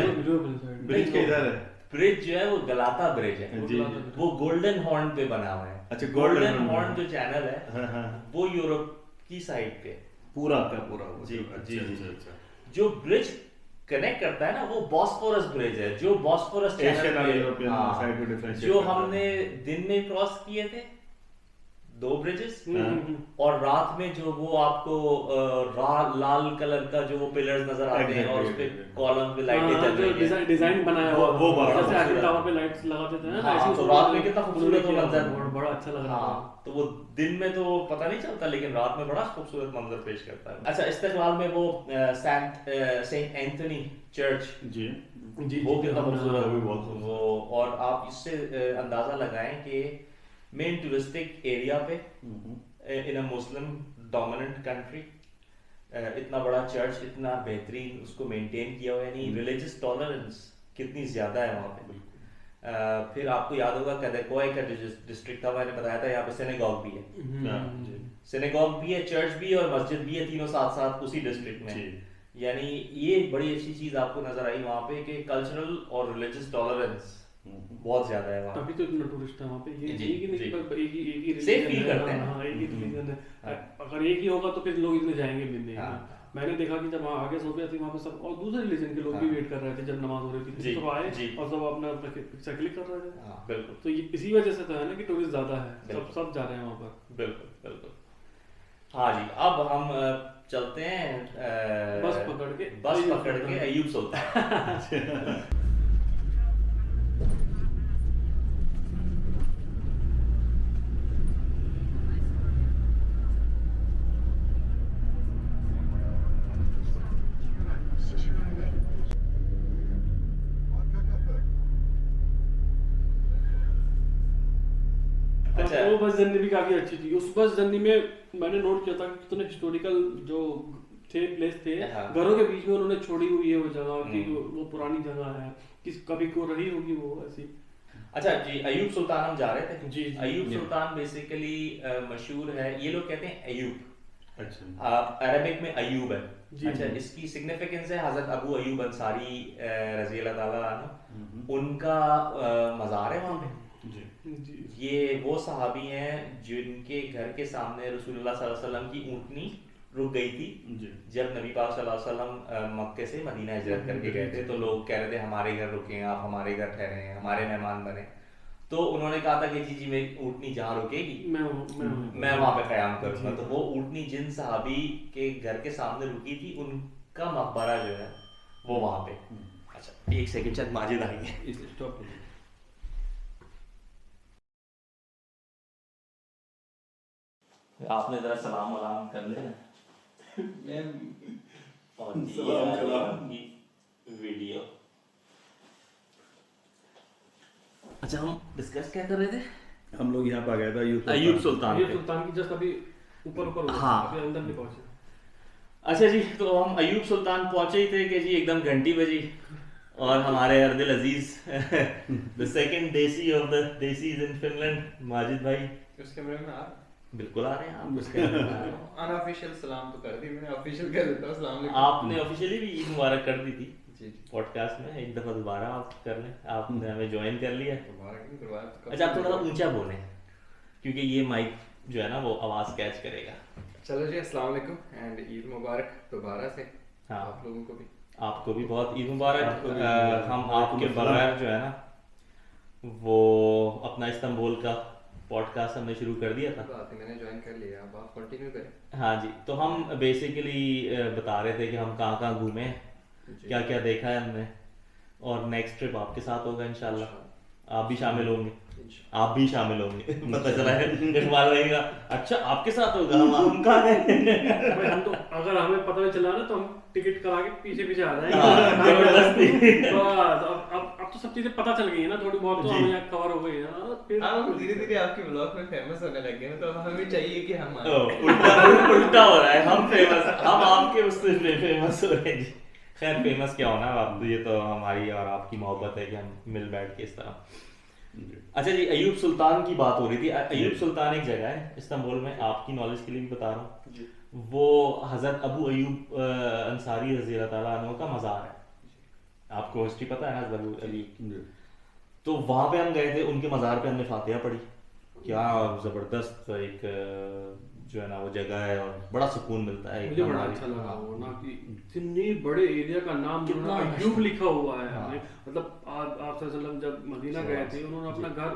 ब्रिज के इधर है, ब्रिज जो है वो गलाता ब्रिज है, वो गोल्डन हॉर्न पे बना हुआ है। अच्छा, गोल्डन हॉर्न जो चैनल है वो यूरोप की साइड पे पूरा का पूरा। जी जी जी। जो ब्रिज कनेक्ट करता है ना, वो बॉस्फोरस ब्रिज है, जो बॉस्फोरस चैनल पे जो हमने दिन में क्रॉस किए थे 2 ब्रिजेस, और रात में जो वो आपको लाल कलर का जो वो पिलर्स नजर आते हैं और उसपे कॉलम पे लाइटें जल रही हैं, डिजाइन बनाया हुआ वो जैसे आईफिल टावर पे लाइट्स लगाते थे ना, ऐसे तो रात में कितना खूबसूरत वो मंजर, बड़ा अच्छा लग रहा था। तो वो दिन में तो पता नहीं चलता, लेकिन रात में बड़ा खूबसूरत मंजर पेश करता है। अच्छा, इस्तेकलाल में वो सेंट एंथनी चर्च जी जी, वो कितना खूबसूरत वो, और आप इससे अंदाजा लगाएं कि मेन टूरिस्टिक एरिया पे इन अ मुस्लिम डोमिनेंट कंट्री इतना बड़ा चर्च, इतना बेहतरीन उसको मेंटेन किया हुआ है, यानी रिलीजियस टॉलरेंस कितनी ज्यादा है वहाँ पे। फिर आपको याद होगा कदरकोय का डिस्ट्रिक्ट था, मैंने बताया था, यहाँ पे सिनेगॉग भी है, सिनेगॉग भी है, चर्च भी है और मस्जिद भी है, तीनों साथ साथ उसी डिस्ट्रिक्ट में। यानी ये बड़ी अच्छी चीज आपको नजर आई वहाँ पे कि कल्चरल और रिलीजियस टॉलरेंस बहुत ज्यादा है वहाँ। तभी तो इतना टूरिस्ट है वहाँ पे, ये नहीं कि एक ही सेफ फील करते हैं। हाँ, एक ही रिलीजन है, अगर एक ही होगा तो फिर लोग इतने जाएंगे भी नहीं। मैंने देखा कि जब वहाँ आगे सोफिया थी, वहाँ पे सब और दूसरे रिलीजन के लोग भी वेट कर रहे थे जब नमाज हो रही थी, सब आए और सब अपना पिक्चर क्लिक कर रहे थे। बिल्कुल, तो ये इसी वजह से तो है ना कि टूरिस्ट ज्यादा है, सब जा रहे हैं वहाँ पर। बिल्कुल बिल्कुल। हाँ जी, अब हम चलते हैं बस पकड़ के अय्यूब सुल्तान। अच्छा, वो बस जर्नी भी काफी अच्छी थी। उस बस जर्नी में मैंने नोट किया था कि कितने हिस्टोरिकल जो थे प्लेस थे, घरों के बीच में उन्होंने छोड़ी हुई है वो जगह की, वो पुरानी जगह है, किस कभी को रही होगी वो ऐसी। अच्छा जी, अय्यूब सुल्तान हम जा रहे थे जी। अय्यूब सुल्तान बेसिकली मशहूर है, ये लोग कहते हैं अय्यूब, अच्छा, अरबिक में अय्यूब है। अच्छा, इसकी सिग्निफिकेंस है हजरत अबू अय्यूब अंसारी रजी अल्लाह ताला अन्हु, उनका मज़ार है वहाँ पे। ये वो सहाबी हैं जिनके घर के सामने रसूलुल्लाह सल्लल्लाहु अलैहि वसल्लम की ऊँटनी रुक गई थी जब नबी पाक सल्लल्लाहु अलैहि वसल्लम मक्के से मदीना हिजरत करके गए थे। तो लोग कह रहे थे हमारे घर रुके, आप हमारे घर ठहरे हैं, हमारे मेहमान बने। तो उन्होंने कहा था कि जी जी मेरी ऊँटनी जहाँ रुकेगी मैं वहाँ पे क़याम करूँगा। तो वो ऊँटनी जिन सहाबी के घर के सामने रुकी थी उनका मकबरा जो है वो वहाँ पे। अच्छा, एक सेकंड, चंद माजिद आएंगे। आपने जरा सलाम वलाम कर लेना और ये वीडियो। अच्छा, हम डिस्कस क्या कर रहे थे? हम लोग यहाँ पे आ गए थे अय्यूब सुल्तान की जस्ट अभी ऊपर हाँ, अभी अंदर नहीं पहुंचे। अच्छा जी, तो हम अय्यूब सुल्तान पहुंचे ही थे कि जी एकदम घंटी बजी और हमारे अर्दिल अजीज द सेकंड देसी of the desis in Finland Majid भाई उसके बारे में बिल्कुल आ रहे हैं आप उसके अनऑफिशियल सलाम तो कर दी मैंने, ऑफिशियल कर देता हूं अस्सलाम वालेकुम। आपने ऑफिशियली भी ईद मुबारक कर दी थी जी पॉडकास्ट में, एक दफा दोबारा आप कर लें, आपने हमें ज्वाइन कर लिया। अच्छा, आप थोड़ा ऊंचा बोलें क्योंकि ये माइक जो है ना वो आवाज कैच करेगा। चलो जी, अस्सलाम वालेकुम एंड ईद मुबारक दोबारा से हाँ। आप लोगों को भी। आपको भी बहुत ईद मुबारक। आपको भी मुबारक। हम आपके बगैर जो है ना वो अपना इस्तांबुल का पॉडकास्ट हमने शुरू कर दिया था। बात है, मैंने ज्वाइन कर लिया, अब आप कंटिन्यू करें। हाँ जी, तो हम बेसिकली बता रहे थे कि हम कहाँ कहाँ घूमे हैं, जी। क्या क्या देखा है हमने, और नेक्स्ट ट्रिप आपके साथ होगा इंशाल्लाह। आप भी शामिल होंगे, आप भी शामिल होंगे। पता चला है इकबाल रहेगा, अच्छा आपके साथ होगा, हम कहाँ गए। भाई हम तो अगर हमें पता नहीं चला ना तो हम टिकट करा के पीछे पीछे आ हाँ, जाएंगे। जबरदस्ती। बस अब तो सब चीजें पता चल गई है ना, थोड़ी बहुत तो जी। हमें यहाँ कवर हो गई है ना, फिर हम धीरे धीरे आपके ब्लॉग में फेमस होने लग गए ना, तो अब हमें चाहिए कि हम आए। उल्टा हो रहा है, हम फेमस, हम आपके उससे फेमस हो रहे हैं जी। खैर फेमस क्या होना, आप ये तो हमारी और आपकी मोहब्बत है कि हम मिल बैठ के इस तरह। अच्छा जी, अयूब सुल्तान की बात हो रही थी। अयूब सुल्तान एक जगह है इस्तांबुल में, आपकी नॉलेज के लिए भी बता रहा हूँ, जी। वो हजरत अबू अयूब अंसारी रज़ी अल्लाह ताला अन्हु का मज़ार है। आपको हिस्ट्री पता है ना हजरत अबू अयूब? तो वहां पे हम गए थे, उनके मज़ार पे हमने फातिहा पढ़ी। क्या जबरदस्त एक जो है ना वो जगह है, और बड़ा सुकून मिलता है। मुझे बड़ा अच्छा लगा वो ना कि इतने बड़े एरिया का नाम कितना कितना अयूब लिखा हुआ है। हाँ। हमें मतलब आप सल्लल्लाहु जब मदीना सही गए बात। थे, उन्होंने अपना घर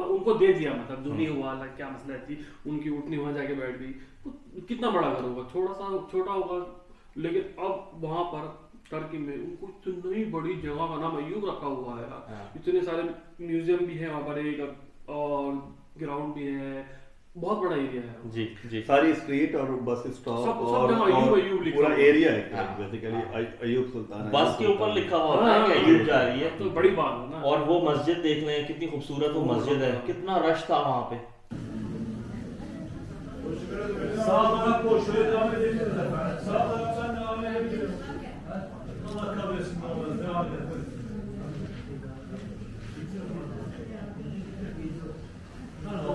उनको दे दिया, मतलब जो नहीं हुआ, क्या मसला थी, उनकी उठनी वहां जाके बैठ गई। तो कितना बड़ा घर होगा, छोटा होगा, लेकिन अब वहां पर टर्की में उनको इतनी बड़ी जगह का नाम अयूब रखा हुआ है। हाँ। इतने सारे म्यूजियम भी है वहां पर, एक और ग्राउंड भी है, बहुत बड़ा एरिया है। जी जी। सारी स्ट्रीट और बस स्टॉप सब और जगह अयूब अयूब लिखा पूरा हुआ है। एरिया है हाँ। बेसिकली अयूब सुल्तान। बस के ऊपर लिखा हुआ होता है कि अयूब जा रही है। तो बड़ी बात है ना। और वो मस्जिद देख लें, कितनी खूबसूरत वो मस्जिद है, कितना रश था वहां पे। Sağlık boşluğu devam edelim efendim. Sağlıktan devam edelim. Allah kabul etsin. Devam edelim.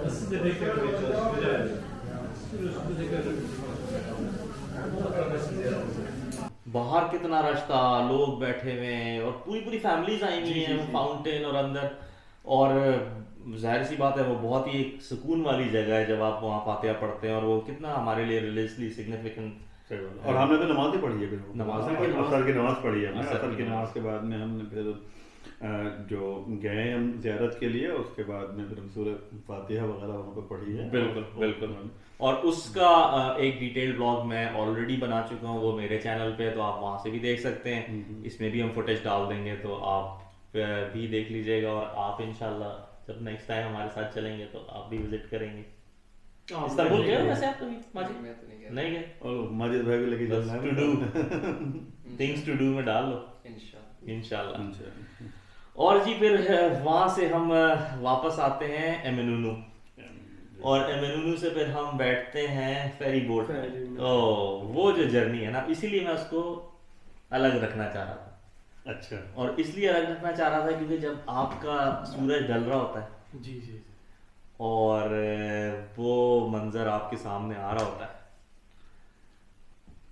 Siz de tekrar edeceğiz. Rica ederim. Siz de tekrar edeceğiz. Allah kabul etsin. बाहर कितना रश था, लोग बैठे हुए हैं, और पूरी पूरी फैमिलीज आई हुई हैं फाउंटेन और अंदर। और जाहिर सी बात है वो बहुत ही एक सुकून वाली जगह है जब आप वहाँ फातिहा पढ़ते हैं, और वो कितना हमारे लिए रिलीजियसली सिग्निफिकेंट। और हमने तो नमाज ही पढ़ी है, नमाज असर की नमाज पढ़ी है हमने। असर असर की की नमाज के बाद में हमने फिर जो गए हम ज़ियारत के लिए, उसके बाद में फिर हम सूरह फातिहा वगैरह वहाँ पे पढ़ी है। बिल्कुल बिल्कुल। और उसका एक डिटेल्ड ब्लॉग मैं ऑलरेडी बना चुका हूँ, वो मेरे चैनल पे है, तो आप वहाँ से भी देख सकते हैं। इसमें भी हम फुटेज डाल देंगे, तो आप भी देख लीजिएगा। और आप इंशाल्लाह जब नेक्स्ट टाइम हमारे साथ चलेंगे तो आप भी विजिट करेंगे। इस्तांबुल गए हो वैसे आप कभी माजिद? मैं तो नहीं गया। नहीं गए? और माजिद भाई को लेके बस to do things to do में डाल लो इंशाल्लाह। इंशाल्लाह। और जी फिर वहाँ से हम वापस आते हैं एमेनुनु, और एमेनुनु से फिर हम बैठते हैं फेरी बोट में। ओ वो जो जर्नी है ना, इसीलिए मैं उसको अलग रखना चाह रहा था। अच्छा। और इसलिए अलग रखना चाह रहा था क्योंकि जब आपका सूरज ढल रहा होता है जी जी। और वो मंजर आपके सामने आ रहा होता है,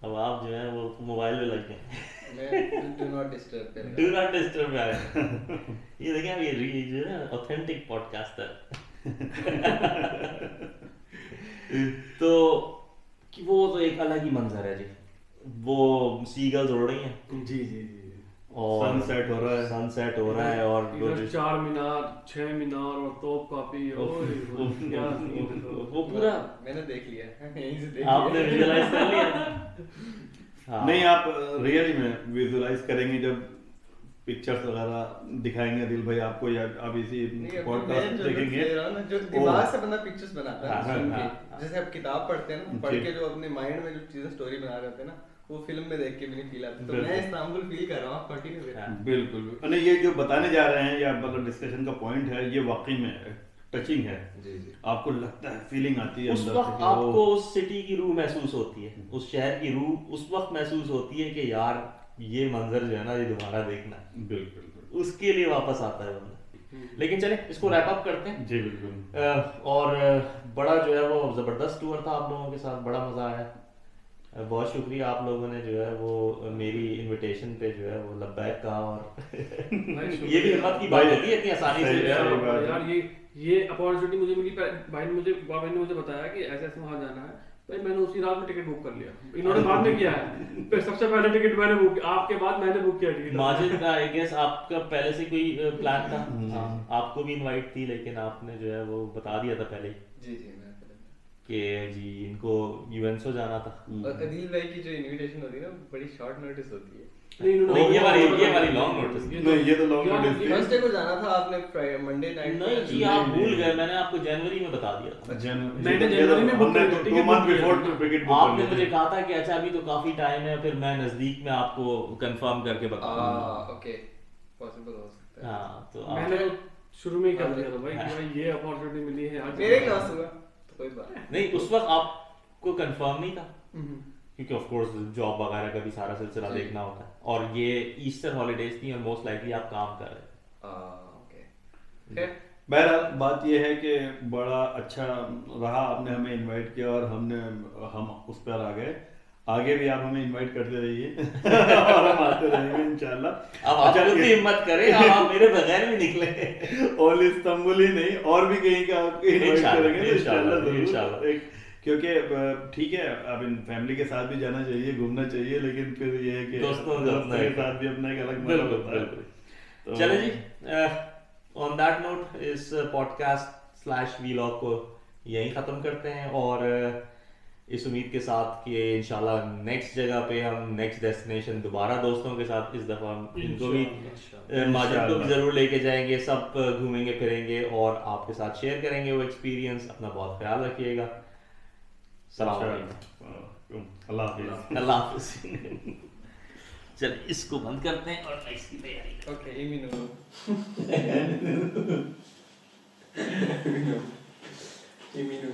अब आप जो है वो मोबाइल में लग गए। मैं डू नॉट डिस्टर्ब पे लगा। डू नॉट डिस्टर्ब में ये देखें अब ये जो है ऑथेंटिक पॉडकास्टर। तो कि वो तो एक अलग ही मंजर है जी, वो सीगल्स उड़ रही हैं जी जी जी। और सनसेट हो रहा है। सनसेट हो रहा है, और वो इधर 4 मीनार 6 मीनार और तोप कापी, ओए क्या सीन है तो। वो पूरा मैंने देख लिया यहीं से देख आपने लिया। विजुअलाइज कर लिया। हाँ। नहीं, आप रियली में विजुअलाइज करेंगे जब पिक्चर्स वगैरह दिखाएंगे दिल भाई आपको, या आप इसी नहीं, अभी मैं पॉडकास्ट जो देखेंगे। देख रहा हूं ना, जो दिमाग से बंदा पिक्चर्स बनाता है हाँ, सुन हाँ, के। जैसे आप किताब पढ़ते हैं ना, पढ़ जी। के जो अपने माइंड में जो चीजें स्टोरी बना रहे होते हैं ना, वो फिल्म में देख के भी नहीं फील आती। तो बिल्कुल। मैं इस्तांबुल फील कर रहा हूं, आप कंटिन्यू करें। हाँ। बिल्कुल। नहीं, ये जो बताने जा रहे हैं या मतलब डिस्कशन का पॉइंट है, ये वाकई में टचिंग है। जी जी। आपको लगता है, फीलिंग आती है उस अंदर से वक्त कि आपको वो- उस सिटी की रूह महसूस होती है, उस शहर की रूह उस वक्त महसूस होती है कि यार ये मंजर जो है ना ये दोबारा देखना है। बिल्कुल उसके लिए वापस आता है बंदा। लेकिन चले इसको रैप अप करते हैं। जी बिल्कुल। और बड़ा जो है वो जबरदस्त टूर था आप लोगों के साथ, बड़ा मजा आया। बहुत शुक्रिया आप लोगों ने जो है वो मेरी इनविटेशन पे जो है वो लब्बैक कहा, और ये भी हिम्मत की बात होती है इतनी आसानी से जो है सही वो- बात है। यार ये अपॉर्चुनिटी मुझे मिली, भाई ने मुझे बताया कि ऐसे ऐसे वहाँ जाना है, भाई मैंने उसी रात में टिकट बुक कर लिया, इन्होंने बाद में किया है, फिर सबसे पहले टिकट मैंने बुक, आपके बाद मैंने बुक किया टिकट। माजिद का आई गेस आपका पहले से कोई प्लान था? आपको भी इनवाइट थी लेकिन आपने जो है वो बता दिया था पहले जी जी मैं पहले कि जी इनको यूएनसो जाना था। और अदील भाई की जो इनविटेशन होती है ना बड़ी शॉर्ट नोटिस होती है। नहीं ये वाली लॉन्ग नोटिस नहीं, ये तो लॉन्ग नोटिस थी। फर्स्ट डे को जाना था आपने, मंडे नाइट। नहीं जी आप भूल गए, मैंने आपको जनवरी में बता दिया था। मैंने जनवरी में बुक हमने किया, तो टिकट 2 मंथ बुक किया। बिफोर टिकट बुक आपने कर मुझे लिया। कहा था कि अच्छा अभी तो काफी टाइम है, फिर मैं नजदीक में आपको कंफर्म करके बताऊंगा। ओके पॉसिबल हो सकता है। हाँ तो मैंने तो शुरू में ही कर दिया था भाई कि भाई ये अपॉर्चुनिटी मिली है आज। मेरे क्लास हुआ तो कोई बात नहीं। नहीं उस वक्त आपको कंफर्म नहीं था क्योंकि ऑफ कोर्स जॉब वगैरह का भी सारा सिलसिला देखना होता है, और ये ईस्टर हॉलीडेज थी और मोस्ट लाइकली आप काम कर रहे थे। ओके फिर बहरहाल बात यह है कि बड़ा अच्छा रहा, आपने हमें इनवाइट किया और हम उस पर आ गए। आगे भी आप हमें इनवाइट करते रहिए और हम आते रहेंगे इंशाल्लाह। अब आप खुद ही हिम्मत करें, अब आप मेरे बगैर भी निकले। ओनली इस्तांबुल ही नहीं और भी कहीं का आपके इनवाइट इंशाल्लाह, करेंगे तो इंशाल्लाह, इंशाल्लाह इंशाल्लाह। जरूर। क्योंकि ठीक है अब इन फैमिली के साथ भी जाना चाहिए, घूमना चाहिए, लेकिन फिर ये है कि दोस्तों के साथ भी अपना एक अलग मजा बिल्कुल होता है। बिल्कुल। तो- चले जी ऑन दैट नोट इस पॉडकास्ट / व्लॉग को यहीं ख़त्म करते हैं, और इस उम्मीद के साथ कि इंशाल्लाह नेक्स्ट जगह पे हम नेक्स्ट डेस्टिनेशन दोबारा दोस्तों के साथ इस दफ़ा हम इनको भी माजिद को भी ज़रूर लेके जाएंगे, सब घूमेंगे फिरेंगे और आपके साथ शेयर करेंगे वो एक्सपीरियंस। अपना बहुत ख्याल रखिएगा। सलाम अलैकुम। अल्लाह हाफिज़। अल्लाह हाफिज़। चल इसको बंद करते हैं और नेक्स्ट की तैयारी करते ओके इमिनो इमिनो